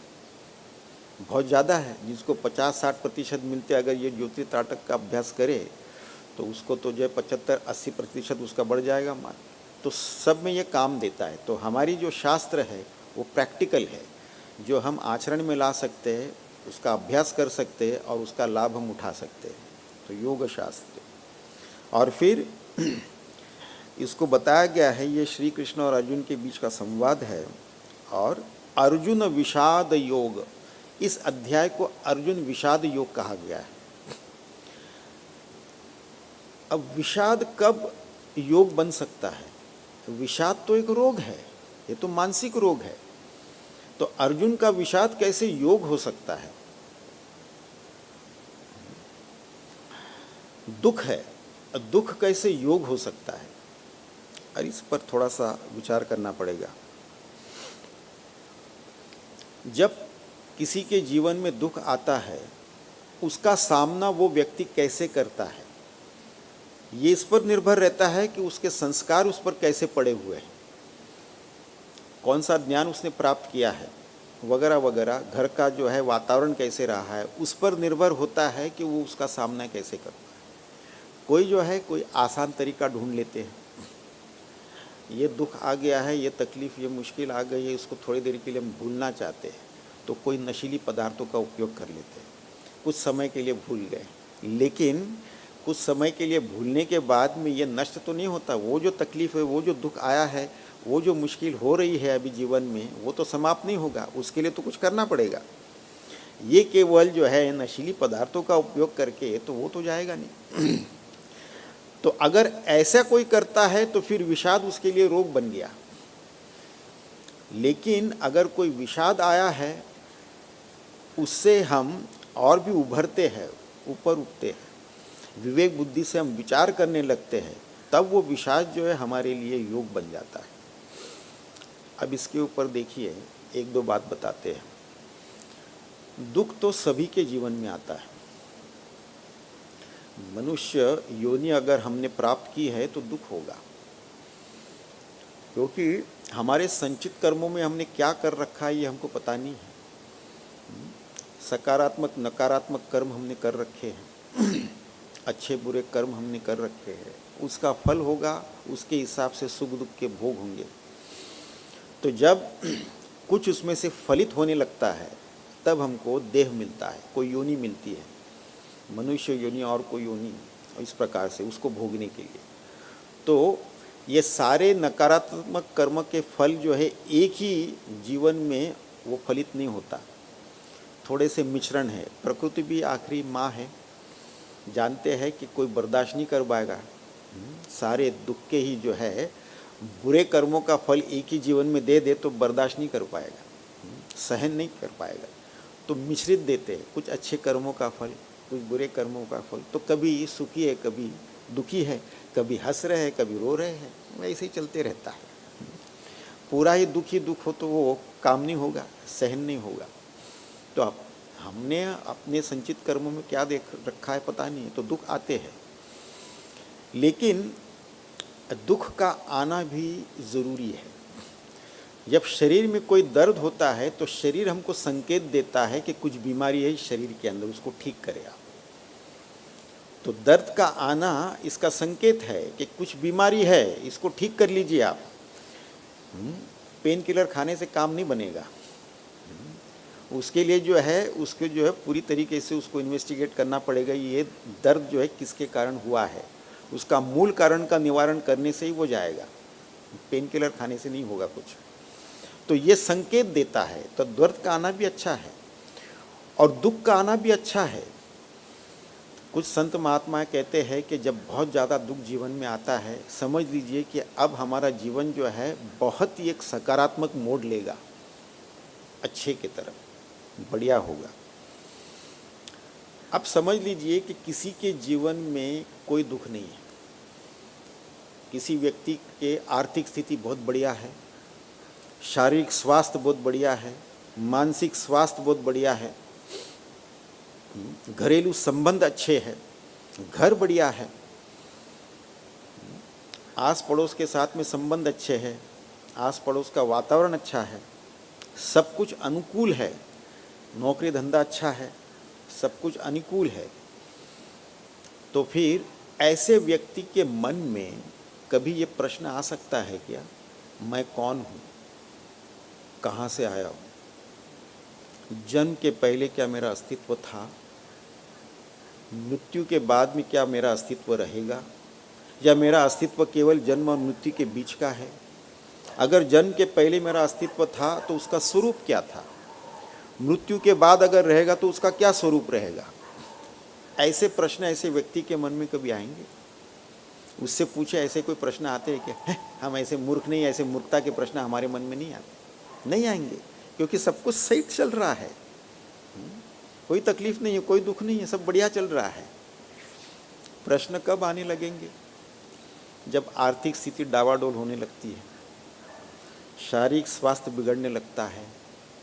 बहुत ज़्यादा है। जिसको 50-60% मिलते, अगर ये ज्योति त्राटक का अभ्यास करे तो उसको तो जो है 75-80% उसका बढ़ जाएगा मार्क। तो सब में ये काम देता है। तो हमारी जो शास्त्र है वो प्रैक्टिकल है, जो हम आचरण में ला सकते हैं, उसका अभ्यास कर सकते हैं और उसका लाभ हम उठा सकते हैं। तो योग शास्त्र, और फिर इसको बताया गया है, ये श्री कृष्ण और अर्जुन के बीच का संवाद है। और अर्जुन विषाद योग, इस अध्याय को अर्जुन विषाद योग कहा गया है। अब विषाद कब योग बन सकता है? विषाद तो एक रोग है, ये तो मानसिक रोग है। तो अर्जुन का विषाद कैसे योग हो सकता है? दुख है, दुख कैसे योग हो सकता है? और इस पर थोड़ा सा विचार करना पड़ेगा। जब किसी के जीवन में दुख आता है, उसका सामना वो व्यक्ति कैसे करता है, ये इस पर निर्भर रहता है कि उसके संस्कार उस पर कैसे पड़े हुए हैं, कौन सा ज्ञान उसने प्राप्त किया है, वगैरह वगैरह, घर का जो है वातावरण कैसे रहा है, उस पर निर्भर होता है कि वो उसका सामना कैसे करता है। कोई जो है कोई आसान तरीका ढूंढ लेते हैं, ये दुख आ गया है, ये तकलीफ़, ये मुश्किल आ गई है, इसको थोड़ी देर के लिए हम भूलना चाहते हैं, तो कोई नशीली पदार्थों का उपयोग कर लेते हैं। कुछ समय के लिए भूल गए, लेकिन कुछ समय के लिए भूलने के बाद में ये नष्ट तो नहीं होता। वो जो तकलीफ़ है, वो जो दुख आया है, वो जो मुश्किल हो रही है अभी जीवन में, वो तो समाप्त नहीं होगा, उसके लिए तो कुछ करना पड़ेगा। ये केवल जो है नशीली पदार्थों का उपयोग करके तो वो तो जाएगा नहीं। तो अगर ऐसा कोई करता है तो फिर विषाद उसके लिए रोग बन गया। लेकिन अगर कोई विषाद आया है, उससे हम और भी उभरते हैं, ऊपर उठते हैं, विवेक बुद्धि से हम विचार करने लगते हैं, तब वो विषाद जो है हमारे लिए योग बन जाता है। अब इसके ऊपर देखिए, एक दो बात बताते हैं। दुख तो सभी के जीवन में आता है। मनुष्य योनि अगर हमने प्राप्त की है तो दुख होगा, क्योंकि हमारे संचित कर्मों में हमने क्या कर रखा है ये हमको पता नहीं है। सकारात्मक नकारात्मक कर्म हमने कर रखे हैं, अच्छे बुरे कर्म हमने कर रखे हैं, उसका फल होगा, उसके हिसाब से सुख दुख के भोग होंगे। तो जब कुछ उसमें से फलित होने लगता है, तब हमको देह मिलता है, कोई योनि मिलती है, मनुष्य योनि और कोई योनि, इस प्रकार से उसको भोगने के लिए। तो ये सारे नकारात्मक कर्म के फल जो है एक ही जीवन में वो फलित नहीं होता, थोड़े से मिश्रण है। प्रकृति भी आखिरी माँ है, जानते हैं कि कोई बर्दाश्त नहीं कर पाएगा सारे दुख के ही जो है बुरे कर्मों का फल एक ही जीवन में दे दे तो बर्दाश्त नहीं कर पाएगा, सहन नहीं कर पाएगा। तो मिश्रित देते हैं, कुछ अच्छे कर्मों का फल, कुछ बुरे कर्मों का फल, तो कभी सुखी है कभी दुखी है, कभी हंस रहे हैं, कभी रो रहे हैं, वैसे ही चलते रहता है। पूरा ही दुख हो तो वो काम नहीं होगा, सहन नहीं होगा। तो अब हमने अपने संचित कर्मों में क्या देख रखा है पता नहीं, तो दुख आते हैं। लेकिन दुख का आना भी ज़रूरी है। जब शरीर में कोई दर्द होता है तो शरीर हमको संकेत देता है कि कुछ बीमारी है शरीर के अंदर, उसको ठीक करे आप। तो दर्द का आना इसका संकेत है कि कुछ बीमारी है, इसको ठीक कर लीजिए आप। पेन किलर खाने से काम नहीं बनेगा। उसके लिए उसके पूरी तरीके से उसको इन्वेस्टिगेट करना पड़ेगा, ये दर्द किसके कारण हुआ है, उसका मूल कारण का निवारण करने से ही वो जाएगा। पेन किलर खाने से नहीं होगा कुछ। तो ये संकेत देता है। तो दर्द का आना भी अच्छा है और दुख का आना भी अच्छा है। कुछ संत महात्मा कहते हैं कि जब बहुत ज़्यादा दुख जीवन में आता है, समझ लीजिए कि अब हमारा जीवन बहुत ही एक सकारात्मक मोड़ लेगा, अच्छे की तरफ बढ़िया होगा। अब समझ लीजिए कि किसी के जीवन में कोई दुख नहीं है, किसी व्यक्ति के आर्थिक स्थिति बहुत बढ़िया है, शारीरिक स्वास्थ्य बहुत बढ़िया है, मानसिक स्वास्थ्य बहुत बढ़िया है, घरेलू संबंध अच्छे हैं, घर बढ़िया है, आस पड़ोस के साथ में संबंध अच्छे हैं, आस पड़ोस का वातावरण अच्छा है, सब कुछ अनुकूल है, नौकरी धंधा अच्छा है, सब कुछ अनुकूल है। तो फिर ऐसे व्यक्ति के मन में कभी ये प्रश्न आ सकता है क्या, मैं कौन हूँ, कहाँ से आया हूँ, जन्म के पहले क्या मेरा अस्तित्व था, मृत्यु के बाद में क्या मेरा अस्तित्व रहेगा, या मेरा अस्तित्व केवल जन्म और मृत्यु के बीच का है। अगर जन्म के पहले मेरा अस्तित्व था तो उसका स्वरूप क्या था, मृत्यु के बाद अगर रहेगा तो उसका क्या स्वरूप रहेगा। ऐसे प्रश्न ऐसे व्यक्ति के मन में कभी आएंगे? उससे पूछे ऐसे कोई प्रश्न आते हैं क्या? हम ऐसे मूर्ख नहीं, ऐसे मूर्खता के प्रश्न हमारे मन में नहीं आते, नहीं आएंगे, क्योंकि सब कुछ सही चल रहा है, कोई तकलीफ नहीं है, कोई दुख नहीं है, सब बढ़िया चल रहा है। प्रश्न कब आने लगेंगे? जब आर्थिक स्थिति डावाडोल होने लगती है, शारीरिक स्वास्थ्य बिगड़ने लगता है,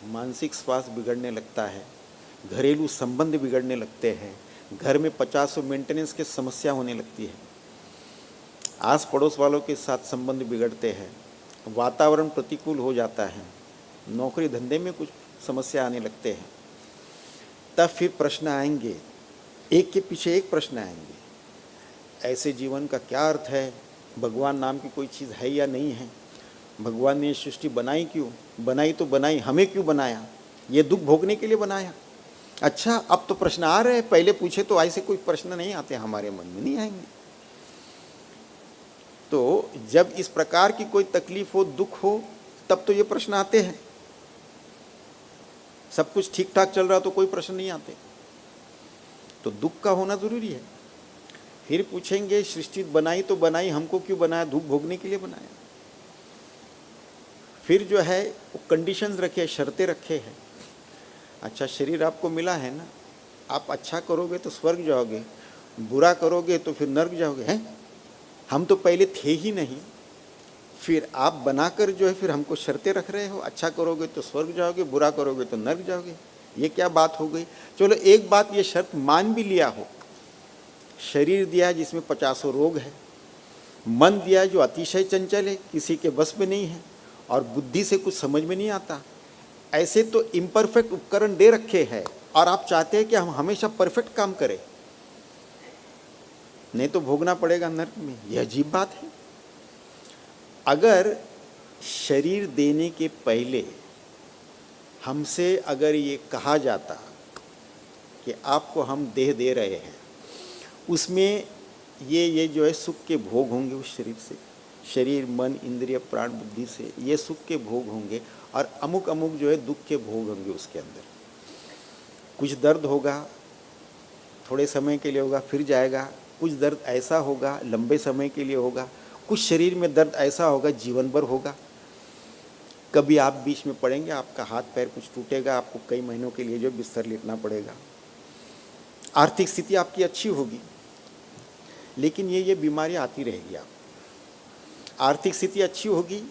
मानसिक स्वास्थ्य बिगड़ने लगता है, घरेलू संबंध बिगड़ने लगते हैं, घर में 50 मेंटेनेंस की समस्या होने लगती है, आस पड़ोस वालों के साथ संबंध बिगड़ते हैं, वातावरण प्रतिकूल हो जाता है, नौकरी धंधे में कुछ समस्या आने लगते हैं। तब फिर प्रश्न आएंगे, एक के पीछे एक प्रश्न आएंगे। ऐसे जीवन का क्या अर्थ है? भगवान नाम की कोई चीज़ है या नहीं है? भगवान ने सृष्टि बनाई क्यों? बनाई तो बनाई, हमें क्यों बनाया? ये दुख भोगने के लिए बनाया। अच्छा, अब तो प्रश्न आ रहे हैं, पहले पूछे तो ऐसे कोई प्रश्न नहीं आते, हमारे मन में नहीं आएंगे। तो जब इस प्रकार की कोई तकलीफ हो, दुख हो, तब तो ये प्रश्न आते हैं। सब कुछ ठीक ठाक चल रहा तो कोई प्रश्न नहीं आते। तो दुख का होना जरूरी है। फिर पूछेंगे, सृष्टि बनाई तो बनाई, हमको क्यों बनाया? दुख भोगने के लिए बनाया। फिर वो कंडीशंस रखे, शर्तें रखे हैं। अच्छा, शरीर आपको मिला है ना, आप अच्छा करोगे तो स्वर्ग जाओगे, बुरा करोगे तो फिर नर्क जाओगे। हैं, हम तो पहले थे ही नहीं, फिर आप बनाकर फिर हमको शर्तें रख रहे हो, अच्छा करोगे तो स्वर्ग जाओगे, बुरा करोगे तो नर्क जाओगे। ये क्या बात हो गई? चलो एक बात ये शर्त मान भी लिया हो, शरीर दिया जिसमें 50 रोग है, मन दिया जो अतिशय चंचल है, किसी के बस में नहीं है, और बुद्धि से कुछ समझ में नहीं आता। ऐसे तो इम्परफेक्ट उपकरण दे रखे हैं और आप चाहते हैं कि हम हमेशा परफेक्ट काम करें, नहीं तो भोगना पड़ेगा नर्क में। यह अजीब बात है। अगर शरीर देने के पहले हमसे अगर ये कहा जाता कि आपको हम देह दे रहे हैं, उसमें ये सुख के भोग होंगे, उस शरीर से, शरीर मन इंद्रिय प्राण बुद्धि से ये सुख के भोग होंगे, और अमुक अमुक दुख के भोग होंगे। उसके अंदर कुछ दर्द होगा, थोड़े समय के लिए होगा, फिर जाएगा। कुछ दर्द ऐसा होगा, लंबे समय के लिए होगा। कुछ शरीर में दर्द ऐसा होगा, जीवन भर होगा। कभी आप बीच में पड़ेंगे, आपका हाथ पैर कुछ टूटेगा, आपको कई महीनों के लिए बिस्तर लेटना पड़ेगा। आर्थिक स्थिति आपकी अच्छी होगी, लेकिन ये बीमारी आती रहेगी। आप आर्थिक स्थिति अच्छी होगी,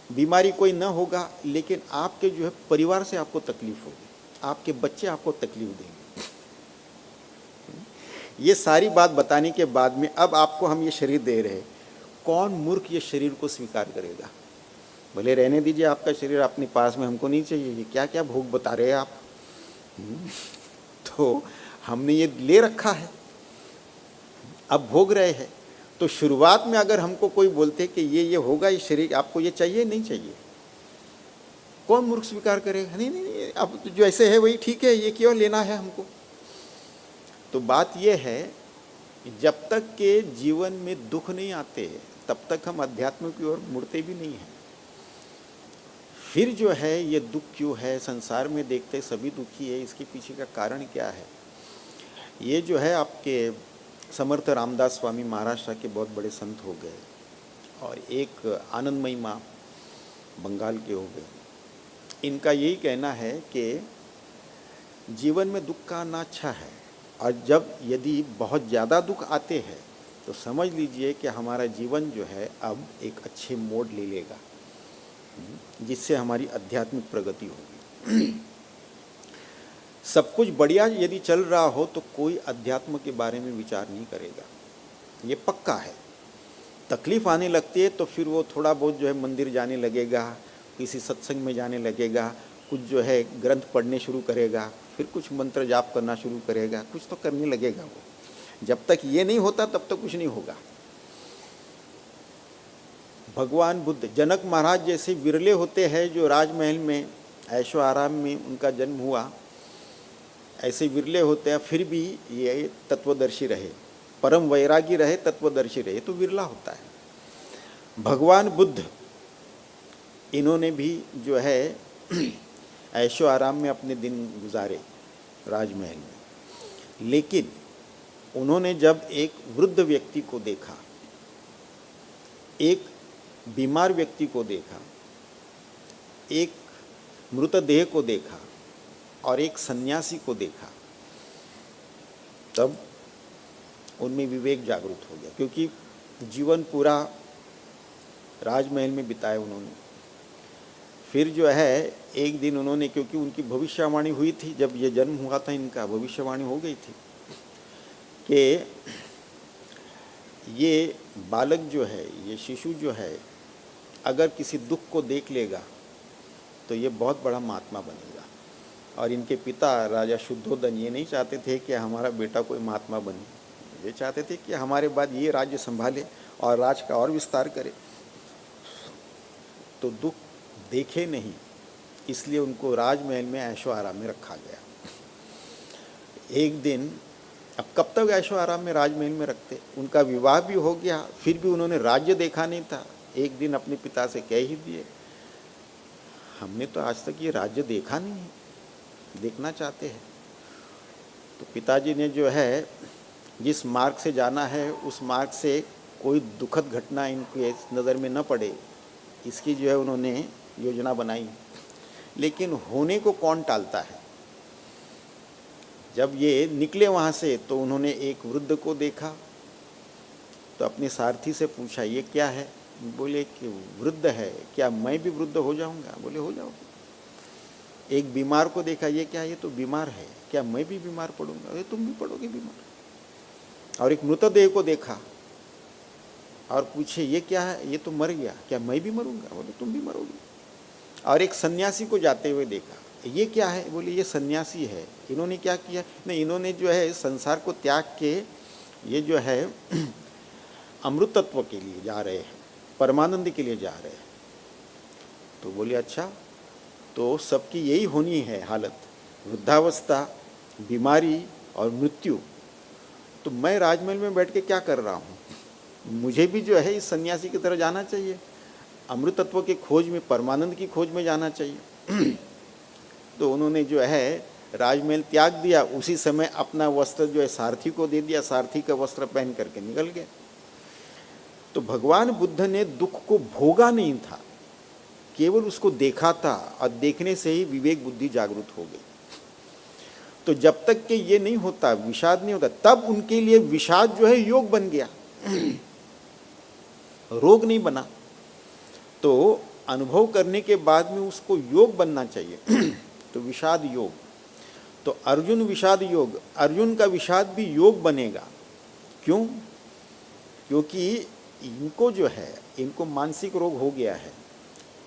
बीमारी कोई न होगा, लेकिन आपके जो है परिवार से आपको तकलीफ होगी, आपके बच्चे आपको तकलीफ देंगे। ये सारी बात बताने के बाद में अब आपको हम ये शरीर दे रहे हैं, कौन मूर्ख ये शरीर को स्वीकार करेगा? भले रहने दीजिए आपका शरीर अपने पास में, हमको नहीं चाहिए। ये क्या क्या भोग बता रहे हैं आप। तो हमने ये ले रखा है, अब भोग रहे हैं। तो शुरुआत में अगर हमको कोई बोलते कि ये होगा, ये शरीर आपको ये चाहिए नहीं चाहिए, कौन मूर्ख स्वीकार करेगा? नहीं नहीं नहीं, अब जो ऐसे है वही ठीक है, ये क्यों लेना है हमको। तो बात ये है, जब तक के जीवन में दुख नहीं आते तब तक हम अध्यात्म की ओर मुड़ते भी नहीं हैं। फिर जो है ये दुख क्यों है, संसार में देखते सभी दुखी है, इसके पीछे का कारण क्या है? ये जो है आपके समर्थ रामदास स्वामी महाराष्ट्र के बहुत बड़े संत हो गए, और एक आनंदमयी माँ बंगाल के हो गए। इनका यही कहना है कि जीवन में दुख का आना अच्छा है, और जब यदि बहुत ज़्यादा दुख आते हैं तो समझ लीजिए कि हमारा जीवन जो है अब एक अच्छे मोड़ ले लेगा, जिससे हमारी आध्यात्मिक प्रगति होगी। सब कुछ बढ़िया यदि चल रहा हो तो कोई अध्यात्म के बारे में विचार नहीं करेगा, ये पक्का है। तकलीफ आने लगती है तो फिर वो थोड़ा बहुत जो है मंदिर जाने लगेगा, किसी सत्संग में जाने लगेगा, कुछ जो है ग्रंथ पढ़ने शुरू करेगा, फिर कुछ मंत्र जाप करना शुरू करेगा, कुछ तो करने लगेगा वो। जब तक ये नहीं होता तब तक कुछ नहीं होगा। भगवान बुद्ध, जनक महाराज जैसे विरले होते हैं जो राजमहल में ऐशो आराम में उनका जन्म हुआ, ऐसे विरले होते हैं, फिर भी ये तत्वदर्शी रहे, परम वैरागी रहे, तत्वदर्शी रहे, तो विरला होता है। भगवान बुद्ध, इन्होंने भी जो है ऐशो आराम में अपने दिन गुजारे राजमहल में, लेकिन उन्होंने जब एक वृद्ध व्यक्ति को देखा, एक बीमार व्यक्ति को देखा, एक मृतदेह को देखा और एक सन्यासी को देखा, तब उनमें विवेक जागृत हो गया। क्योंकि जीवन पूरा राजमहल में बिताया उन्होंने। फिर जो है एक दिन उन्होंने, क्योंकि उनकी भविष्यवाणी हुई थी, जब ये जन्म हुआ था इनका, भविष्यवाणी हो गई थी कि ये बालक जो है, ये शिशु जो है, अगर किसी दुख को देख लेगा तो ये बहुत बड़ा महात्मा बनेगा। और इनके पिता राजा शुद्धोदन ये नहीं चाहते थे कि हमारा बेटा कोई महात्मा बने, ये चाहते थे कि हमारे बाद ये राज्य संभाले और राज का और विस्तार करे। तो दुख देखे नहीं, इसलिए उनको राजमहल में ऐशो आराम में रखा गया। एक दिन, अब कब तक ऐशो आराम में राजमहल में रखते, उनका विवाह भी हो गया, फिर भी उन्होंने राज्य देखा नहीं था। एक दिन अपने पिता से कह ही दिए, हमने तो आज तक ये राज्य देखा नहीं है, देखना चाहते हैं। तो पिताजी ने जो है जिस मार्ग से जाना है उस मार्ग से कोई दुखद घटना इनके नज़र में न पड़े, इसकी जो है उन्होंने योजना बनाई। लेकिन होने को कौन टालता है। जब ये निकले वहाँ से तो उन्होंने एक वृद्ध को देखा, तो अपने सारथी से पूछा ये क्या है। बोले कि वृद्ध है, क्या मैं भी वृद्ध हो जाऊँगा। बोले हो जाओगे। एक बीमार को देखा, ये क्या, ये तो बीमार है, क्या मैं भी बीमार पड़ूंगा। ये तुम भी पड़ोगे बीमार। और एक मृतदेह को देखा और पूछे ये क्या है, ये तो मर गया, क्या मैं भी मरूंगा। बोले तुम भी मरोगे। और एक सन्यासी को जाते हुए देखा, ये क्या है। बोले ये सन्यासी है। इन्होंने क्या किया, नहीं इन्होंने जो है संसार को त्याग के ये जो है अमृत तत्व के लिए जा रहे हैं, परमानंद के लिए जा रहे हैं। तो बोले अच्छा, तो सबकी यही होनी है हालत, वृद्धावस्था, बीमारी और मृत्यु। तो मैं राजमहल में बैठ के क्या कर रहा हूँ, मुझे भी जो है इस सन्यासी की तरह जाना चाहिए, अमृत तत्व की खोज में, परमानंद की खोज में जाना चाहिए। तो उन्होंने जो है राजमहल त्याग दिया, उसी समय अपना वस्त्र जो है सारथी को दे दिया, सारथी का वस्त्र पहन करके निकल गए। तो भगवान बुद्ध ने दुख को भोगा नहीं था, केवल उसको देखा था, और देखने से ही विवेक बुद्धि जागृत हो गई। तो जब तक कि ये नहीं होता, विषाद नहीं होता, तब उनके लिए विषाद जो है योग बन गया, रोग नहीं बना। तो अनुभव करने के बाद में उसको योग बनना चाहिए। तो विषाद योग, तो अर्जुन विषाद योग, अर्जुन का विषाद भी योग बनेगा। क्यों? क्योंकि इनको जो है, इनको मानसिक रोग हो गया है,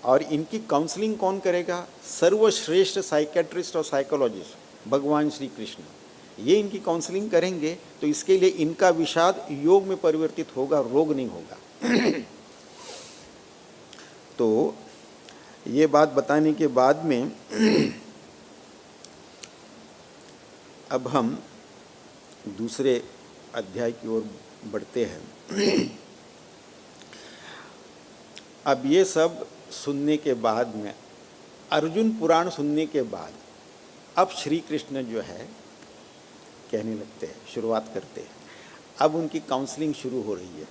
और इनकी काउंसलिंग कौन करेगा? सर्वश्रेष्ठ साइकेट्रिस्ट और साइकोलॉजिस्ट भगवान श्री कृष्ण, ये इनकी काउंसलिंग करेंगे। तो इसके लिए इनका विषाद योग में परिवर्तित होगा, रोग नहीं होगा। तो ये बात बताने के बाद में अब हम दूसरे अध्याय की ओर बढ़ते हैं। अब ये सब सुनने के बाद में, अर्जुन पुराण सुनने के बाद, अब श्री कृष्ण जो है कहने लगते हैं, शुरुआत करते हैं। अब उनकी काउंसलिंग शुरू हो रही है,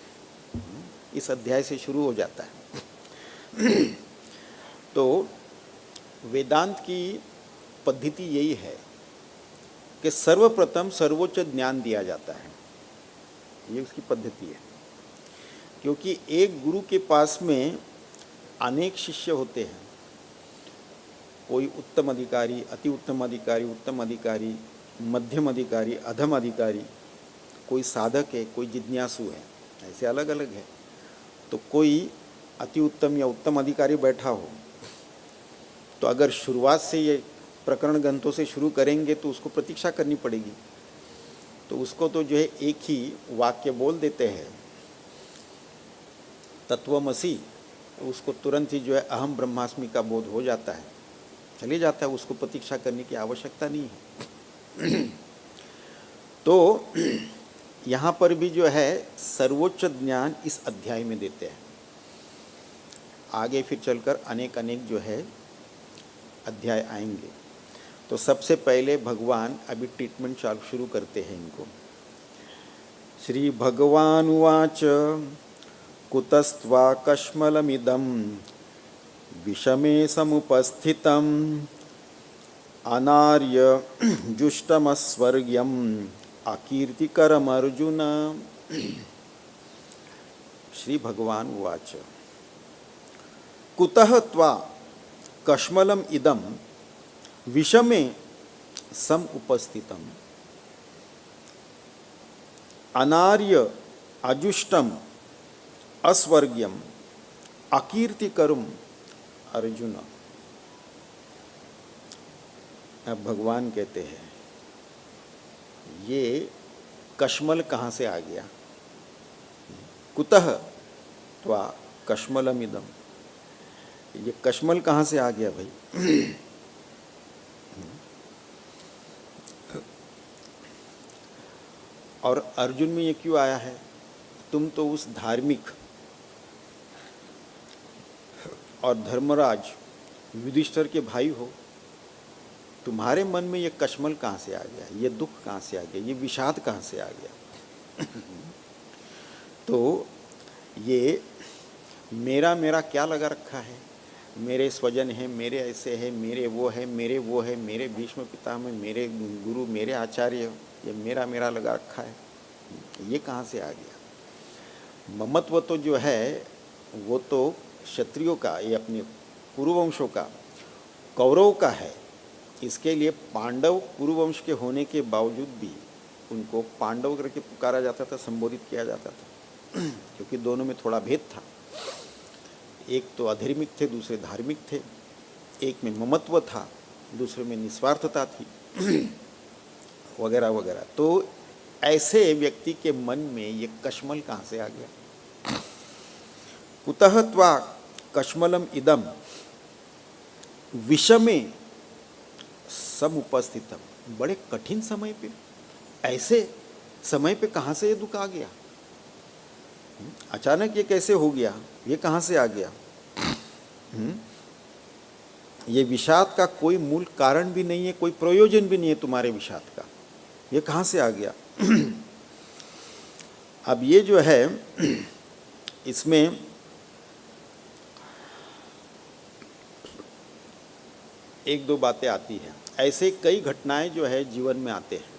इस अध्याय से शुरू हो जाता है। तो वेदांत की पद्धति यही है कि सर्वप्रथम सर्वोच्च ज्ञान दिया जाता है, ये उसकी पद्धति है। क्योंकि एक गुरु के पास में अनेक शिष्य होते हैं, कोई उत्तम अधिकारी, अति उत्तम अधिकारी, उत्तम अधिकारी, मध्यम अधिकारी, अधम अधिकारी, कोई साधक है, कोई जिज्ञासु है, ऐसे अलग अलग है। तो कोई अति उत्तम या उत्तम अधिकारी बैठा हो, तो अगर शुरुआत से ये प्रकरण ग्रंथों से शुरू करेंगे तो उसको प्रतीक्षा करनी पड़ेगी। तो उसको तो जो है एक ही वाक्य बोल देते हैं, तत्वमसि, उसको तुरंत ही जो है अहम ब्रह्मास्मि का बोध हो जाता है, चले जाता है, उसको प्रतीक्षा करने की आवश्यकता नहीं है। तो यहाँ पर भी जो है सर्वोच्च ज्ञान इस अध्याय में देते हैं। आगे फिर चलकर अनेक अनेक जो है अध्याय आएंगे। तो सबसे पहले भगवान अभी ट्रीटमेंट शुरू करते हैं इनको। श्री भगवान उवाच कुतस्त्वा कश्मलमिदं विषमे समुपस्थितम् अनार्य जुष्टमस्वर्ग्यम् अकीर्तिकरमर्जुन। श्री भगवान उवाच कुतः त्वा कश्मलम इदं विषमे सम उपस्थितम् अनार्य अजुष्टम अस्वर्ग्यम अकीर्तिकरम अर्जुन। अब भगवान कहते हैं ये कश्मल कहाँ से आ गया? कुतः त्वा कश्मलमिदं, ये कश्मल कहाँ से आ गया भाई? और अर्जुन में ये क्यों आया है? तुम तो उस धार्मिक और धर्मराज युधिष्ठिर के भाई हो, तुम्हारे मन में ये कश्मल कहाँ से आ गया? ये दुख कहाँ से आ गया? ये विषाद कहाँ से आ गया? तो ये मेरा मेरा क्या लगा रखा है? मेरे स्वजन हैं, मेरे ऐसे हैं, मेरे वो है, मेरे वो है, मेरे भीष्म पितामह, मेरे गुरु, मेरे आचार्य, ये मेरा मेरा लगा रखा है, ये कहाँ से आ गया? ममत्व तो जो है वो तो क्षत्रियों का, ये अपने कुरुवंशों का, कौरव का है। इसके लिए पांडव कुरुवंश के होने के बावजूद भी उनको पांडव करके पुकारा जाता था, संबोधित किया जाता था, क्योंकि दोनों में थोड़ा भेद था। एक तो अधर्मिक थे, दूसरे धार्मिक थे। एक में ममत्व था, दूसरे में निस्वार्थता थी, वगैरह वगैरह। तो ऐसे व्यक्ति के मन में ये कश्मल कहाँ से आ गया? कुतः त्वा कश्मलम इदम विषमे समुपस्थितम, बड़े कठिन समय पे, ऐसे समय पे कहाँ से ये दुख आ गया? अचानक ये कैसे हो गया? ये कहाँ से आ गया? ये विषाद का कोई मूल कारण भी नहीं है, कोई प्रयोजन भी नहीं है तुम्हारे विषाद का, ये कहाँ से आ गया? अब ये जो है इसमें एक दो बातें आती हैं। ऐसे कई घटनाएं जो है जीवन में आते हैं।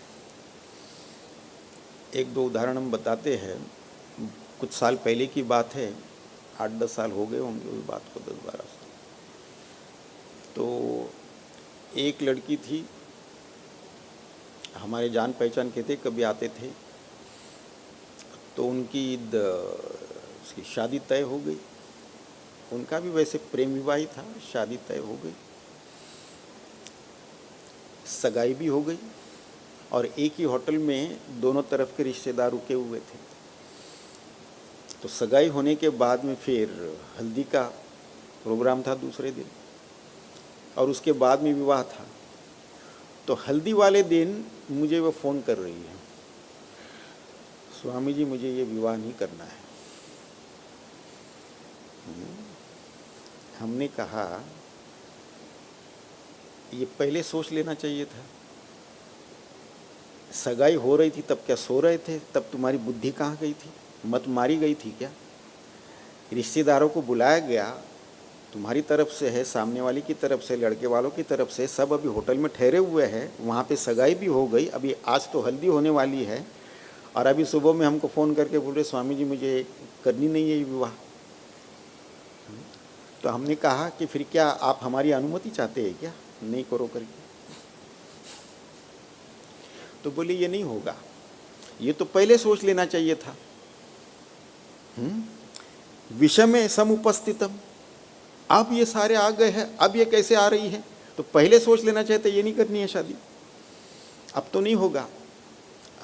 एक दो उदाहरण हम बताते हैं। कुछ साल पहले की बात है, 8-10 साल हो गए होंगे उस बात को, 10-12 साल। तो एक लड़की थी, हमारे जान पहचान के थे, कभी आते थे। तो उनकी उसकी शादी तय हो गई। उनका भी वैसे प्रेम विवाह ही था, शादी तय हो गई, सगाई भी हो गई, और एक ही होटल में दोनों तरफ के रिश्तेदार रुके हुए थे। तो सगाई होने के बाद में फिर हल्दी का प्रोग्राम था दूसरे दिन, और उसके बाद में विवाह था। तो हल्दी वाले दिन मुझे वो फ़ोन कर रही है, स्वामी जी मुझे ये विवाह नहीं करना है। हमने कहा ये पहले सोच लेना चाहिए था। सगाई हो रही थी तब क्या सो रहे थे? तब तुम्हारी बुद्धि कहाँ गई थी? मत मारी गई थी क्या? रिश्तेदारों को बुलाया गया, तुम्हारी तरफ से है, सामने वाली की तरफ से, लड़के वालों की तरफ से, सब अभी होटल में ठहरे हुए हैं, वहाँ पे सगाई भी हो गई, अभी आज तो हल्दी होने वाली है, और अभी सुबह में हमको फ़ोन करके बोल रहे स्वामी जी मुझे करनी नहीं है ये विवाह। तो हमने कहा कि फिर क्या आप हमारी अनुमति चाहते हैं क्या, नहीं करो करके? तो बोले ये नहीं होगा, ये तो पहले सोच लेना चाहिए था। विषमे समुपस्थितम, अब ये सारे आ गए हैं, अब ये कैसे आ रही है? तो पहले सोच लेना चाहिए था, ये नहीं करनी है शादी, अब तो नहीं होगा,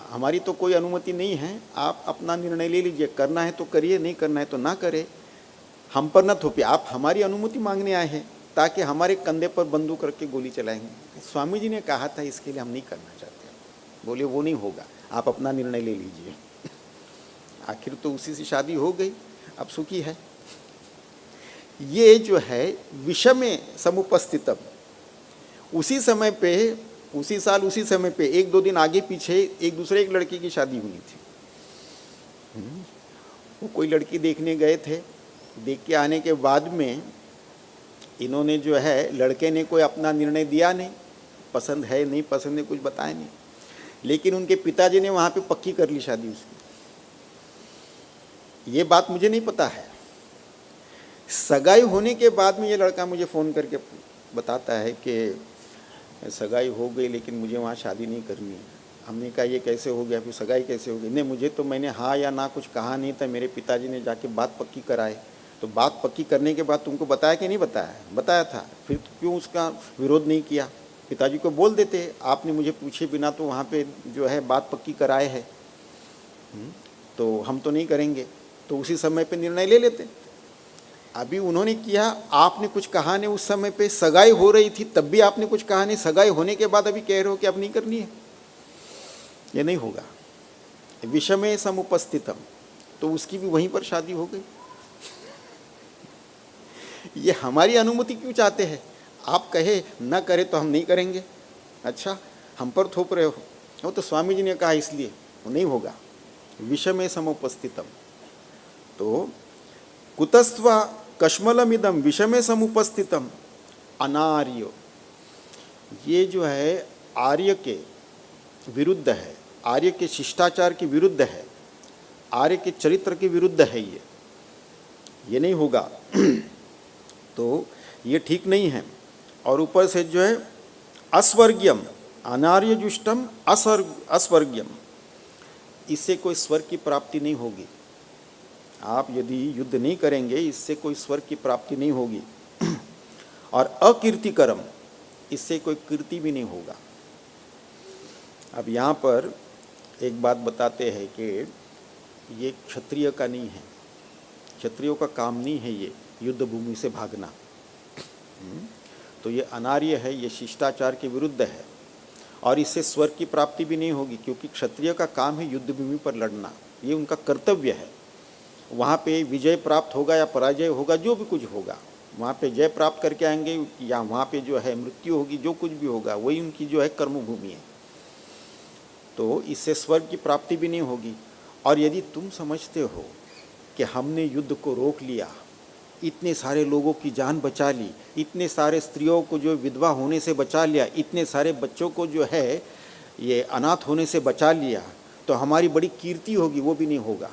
हमारी तो कोई अनुमति नहीं है, आप अपना निर्णय ले लीजिए, करना है तो करिए, नहीं करना है तो ना करे, हम पर न थोपिए। आप हमारी अनुमति मांगने आए हैं ताकि हमारे कंधे पर बंदूक रख के गोली चलाएंगे। स्वामी जी ने कहा था इसके लिए हम नहीं करना चाहते। बोले वो नहीं होगा, आप अपना निर्णय ले लीजिए। आखिर तो उसी से शादी हो गई, अब सुखी है। ये जो है विषमे समुपस्थितम, उसी समय पे, उसी साल उसी समय पे, 1-2 दिन आगे पीछे एक दूसरे एक लड़की की शादी हुई थी। वो कोई लड़की देखने गए थे, देख के आने के बाद में इन्होंने जो है, लड़के ने कोई अपना निर्णय दिया नहीं, पसंद है नहीं पसंद है कुछ बताया नहीं, लेकिन उनके पिताजी ने वहाँ पे पक्की कर ली शादी उसकी। ये बात मुझे नहीं पता है। सगाई होने के बाद में ये लड़का मुझे फ़ोन करके बताता है कि सगाई हो गई लेकिन मुझे वहाँ शादी नहीं करनी है। हमने कहा ये कैसे हो गया, फिर सगाई कैसे हो गई? नहीं, मुझे तो, मैंने हाँ या ना कुछ कहा नहीं था, मेरे पिताजी ने जाके बात पक्की कराई। तो बात पक्की करने के बाद तुमको बताया कि नहीं बताया? बताया था, फिर क्यों उसका विरोध नहीं किया? पिताजी को बोल देते, आपने मुझे पूछे बिना तो वहाँ पे जो है बात पक्की कराए है, तो हम तो नहीं करेंगे, तो उसी समय पे निर्णय ले लेते। अभी उन्होंने किया, आपने कुछ कहा नहीं, उस समय पे सगाई हो रही थी तब भी आपने कुछ कहा नहीं, सगाई होने के बाद अभी कह रहे हो कि अब नहीं करनी है, ये नहीं होगा। विषमे समुपस्थितम, तो उसकी भी वहीं पर शादी हो गई। ये हमारी अनुमति क्यों चाहते हैं? आप कहे न करे तो हम नहीं करेंगे, अच्छा हम पर थोप रहे हो। वो तो स्वामी जी ने कहा इसलिए, वो नहीं होगा। विषमे समुपस्थितम, तो कुतस्त्वा कश्मलमिदम विषमे समुपस्थितम अनार्य, ये जो है आर्य के विरुद्ध है, आर्य के शिष्टाचार के विरुद्ध है, आर्य के चरित्र के विरुद्ध है, ये नहीं होगा। तो ये ठीक नहीं है। और ऊपर से जो है अस्वर्ग्यम, अनार्य जुष्टम अस्वर्ग्यम, इससे कोई स्वर्ग की प्राप्ति नहीं होगी। आप यदि युद्ध नहीं करेंगे, इससे कोई स्वर्ग की प्राप्ति नहीं होगी। और अकीर्तिकरम, इससे कोई कीर्ति भी नहीं होगा। अब यहाँ पर एक बात बताते हैं कि ये क्षत्रिय का नहीं है, क्षत्रियों का काम नहीं है ये युद्ध भूमि से भागना। तो ये अनार्य है, ये शिष्टाचार के विरुद्ध है, और इससे स्वर्ग की प्राप्ति भी नहीं होगी, क्योंकि क्षत्रिय का काम है युद्ध भूमि पर लड़ना, ये उनका कर्तव्य है। वहाँ पे विजय प्राप्त होगा या पराजय होगा, जो भी कुछ होगा, वहाँ पे जय प्राप्त करके आएंगे या वहाँ पे जो है मृत्यु होगी, जो कुछ भी होगा वही उनकी जो है कर्मभूमि है। तो इससे स्वर्ग की प्राप्ति भी नहीं होगी। और यदि तुम समझते हो कि हमने युद्ध को रोक लिया इतने सारे लोगों की जान बचा ली, इतने सारे स्त्रियों को जो विधवा होने से बचा लिया, इतने सारे बच्चों को जो है ये अनाथ होने से बचा लिया, तो हमारी बड़ी कीर्ति होगी, वो भी नहीं होगा।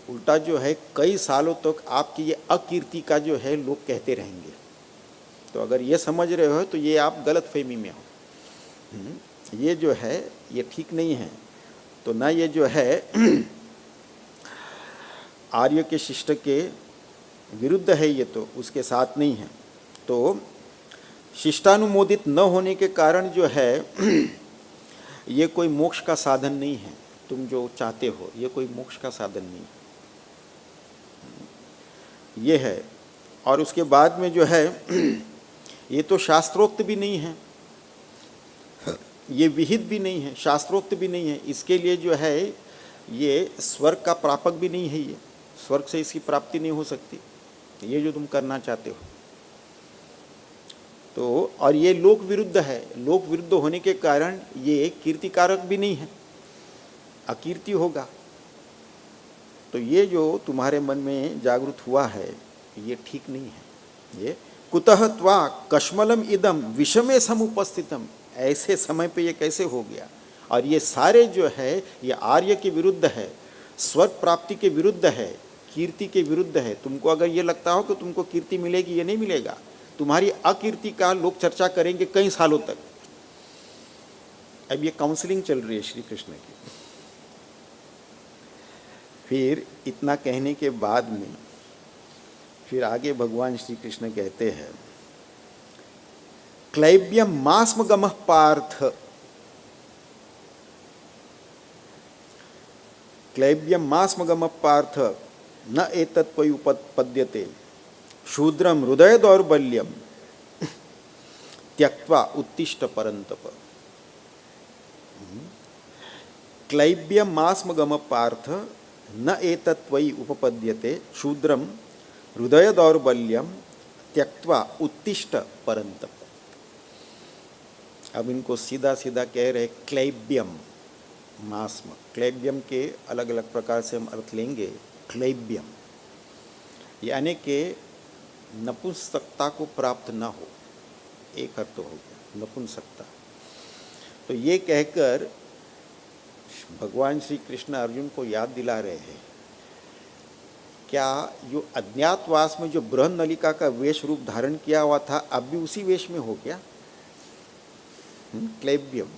उल्टा जो है कई सालों तक आपकी ये अकीर्ति का जो है लोग कहते रहेंगे। तो अगर ये समझ रहे हो तो ये आप गलत फहमी में हो। ये जो है ये ठीक नहीं है। तो ना ये जो है आर्य के शिष्ट के विरुद्ध है, ये तो उसके साथ नहीं है। तो शिष्टानुमोदित न होने के कारण जो है ये कोई मोक्ष का साधन नहीं है। तुम जो चाहते हो ये कोई मोक्ष का साधन नहीं है, ये है। और उसके बाद में जो है ये तो शास्त्रोक्त भी नहीं है, ये विहित भी नहीं है, शास्त्रोक्त भी नहीं है। इसके लिए जो है ये स्वर्ग का प्रापक भी नहीं है, ये स्वर्ग से इसकी प्राप्ति नहीं हो सकती, ये जो तुम करना चाहते हो। तो और ये लोक विरुद्ध है, लोक विरुद्ध होने के कारण ये कीर्तिकारक भी नहीं है, अकीर्ति होगा। तो ये जो तुम्हारे मन में जागृत हुआ है ये ठीक नहीं है। ये कुतः त्वा कश्मलम इदम विषमे समुपस्थितम, ऐसे समय पे ये कैसे हो गया। और ये सारे जो है ये आर्य के विरुद्ध है, स्वर्ग प्राप्ति के विरुद्ध है, कीर्ति के विरुद्ध है। तुमको अगर ये लगता हो कि तुमको कीर्ति मिलेगी, ये नहीं मिलेगा। तुम्हारी अकीर्ति का लोग चर्चा करेंगे कई सालों तक। अब ये काउंसलिंग चल रही है श्री कृष्ण की। फिर इतना कहने के बाद में फिर आगे भगवान श्री कृष्ण कहते हैं, क्लैब्यम मास्म गमः पार्थ, क्लैब्यम मास्म गमः पार्थ न एतत्त्वयि उपपद्यते शूद्रम हृदय दौर्बल्यम त्यक्त्वा उत्तिष्ठ परंतप। क्लैब्यम मास्म गमः पार्थ न एतत्त्वयि उपपद्यते शूद्रम हृदय दौर्बल्यम त्यक्त्वा उत्तिष्ठ परंतप। अब इनको सीधा सीधा कह रहे क्लैब्यम मास्म। क्लैब्यम के अलग अलग प्रकार से हम अर्थ लेंगे। क्लैब्यम यानी कि नपुंसकता को प्राप्त न हो, एक अर्थ हो गया नपुंसकता। तो ये कहकर भगवान श्री कृष्ण अर्जुन को याद दिला रहे हैं, क्या जो अज्ञातवास में जो बृहन्नलिका का वेश रूप धारण किया हुआ था अब भी उसी वेश में हो गया। क्लैब्यम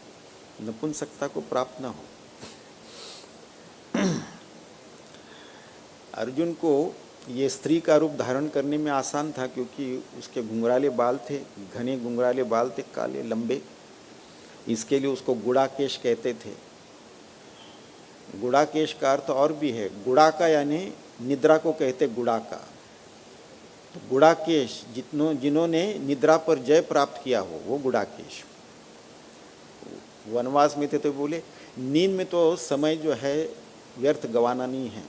नपुंसकता को प्राप्त न हो। अर्जुन को ये स्त्री का रूप धारण करने में आसान था, क्योंकि उसके घुंघराले बाल थे, घने घुंघराले बाल थे, काले लंबे। इसके लिए उसको गुड़ाकेश कहते थे। गुड़ाकेश का अर्थ और भी है, गुड़ाका यानी निद्रा को कहते गुड़ाका। तो गुड़ाकेश जिन्होंने निद्रा पर जय प्राप्त किया हो वो गुड़ाकेश। वनवास में थे तो बोले नींद में तो समय जो है व्यर्थ गंवाना नहीं है,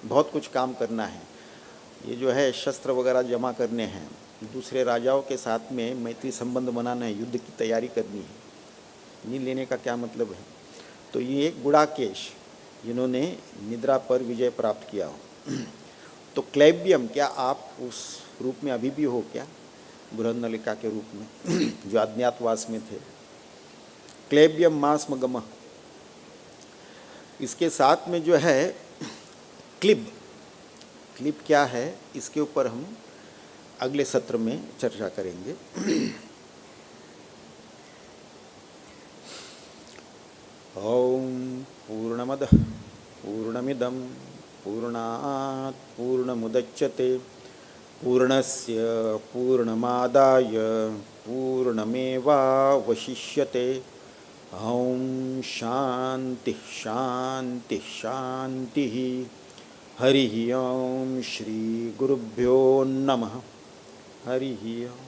बहुत कुछ काम करना है। ये जो है शस्त्र वगैरह जमा करने हैं, दूसरे राजाओं के साथ में मैत्री संबंध बनाना है, युद्ध की तैयारी करनी है। नींद लेने का क्या मतलब है। तो ये गुड़ाकेश जिन्होंने निद्रा पर विजय प्राप्त किया हो। तो क्लैब्यम, क्या आप उस रूप में अभी भी हो क्या, बृहन्नलिका के रूप में जो अज्ञातवास में थे। क्लैब्यम मास्म गमः, इसके साथ में जो है क्लिब। क्लिब क्या है इसके ऊपर हम अगले सत्र में चर्चा करेंगे। ओम पूर्णमदः पूर्णमिदं पूर्णात् पूर्णमुदच्यते पूर्णस्य पूर्णमादाय पूर्णमेवावशिष्यते। ओम शांति शांति शांति। हरि ओम श्री गुरुभ्यो नमः। हरि ओम।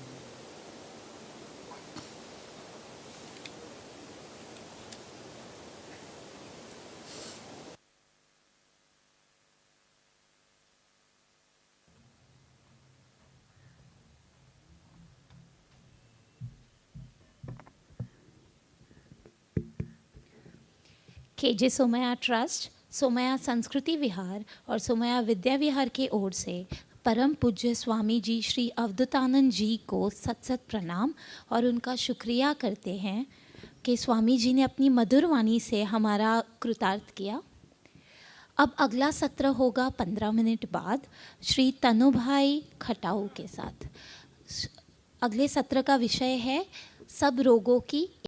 KJ Somaya Trust सोमया संस्कृति विहार और सोमया विद्या विहार की ओर से परम पूज्य स्वामी जी श्री अवधूतानंद जी को सत सत प्रणाम और उनका शुक्रिया करते हैं कि स्वामी जी ने अपनी मधुर वाणी से हमारा कृतार्थ किया। अब अगला सत्र होगा 15 मिनट बाद श्री तनुभाई खटाऊ के साथ। अगले सत्र का विषय है सब रोगों की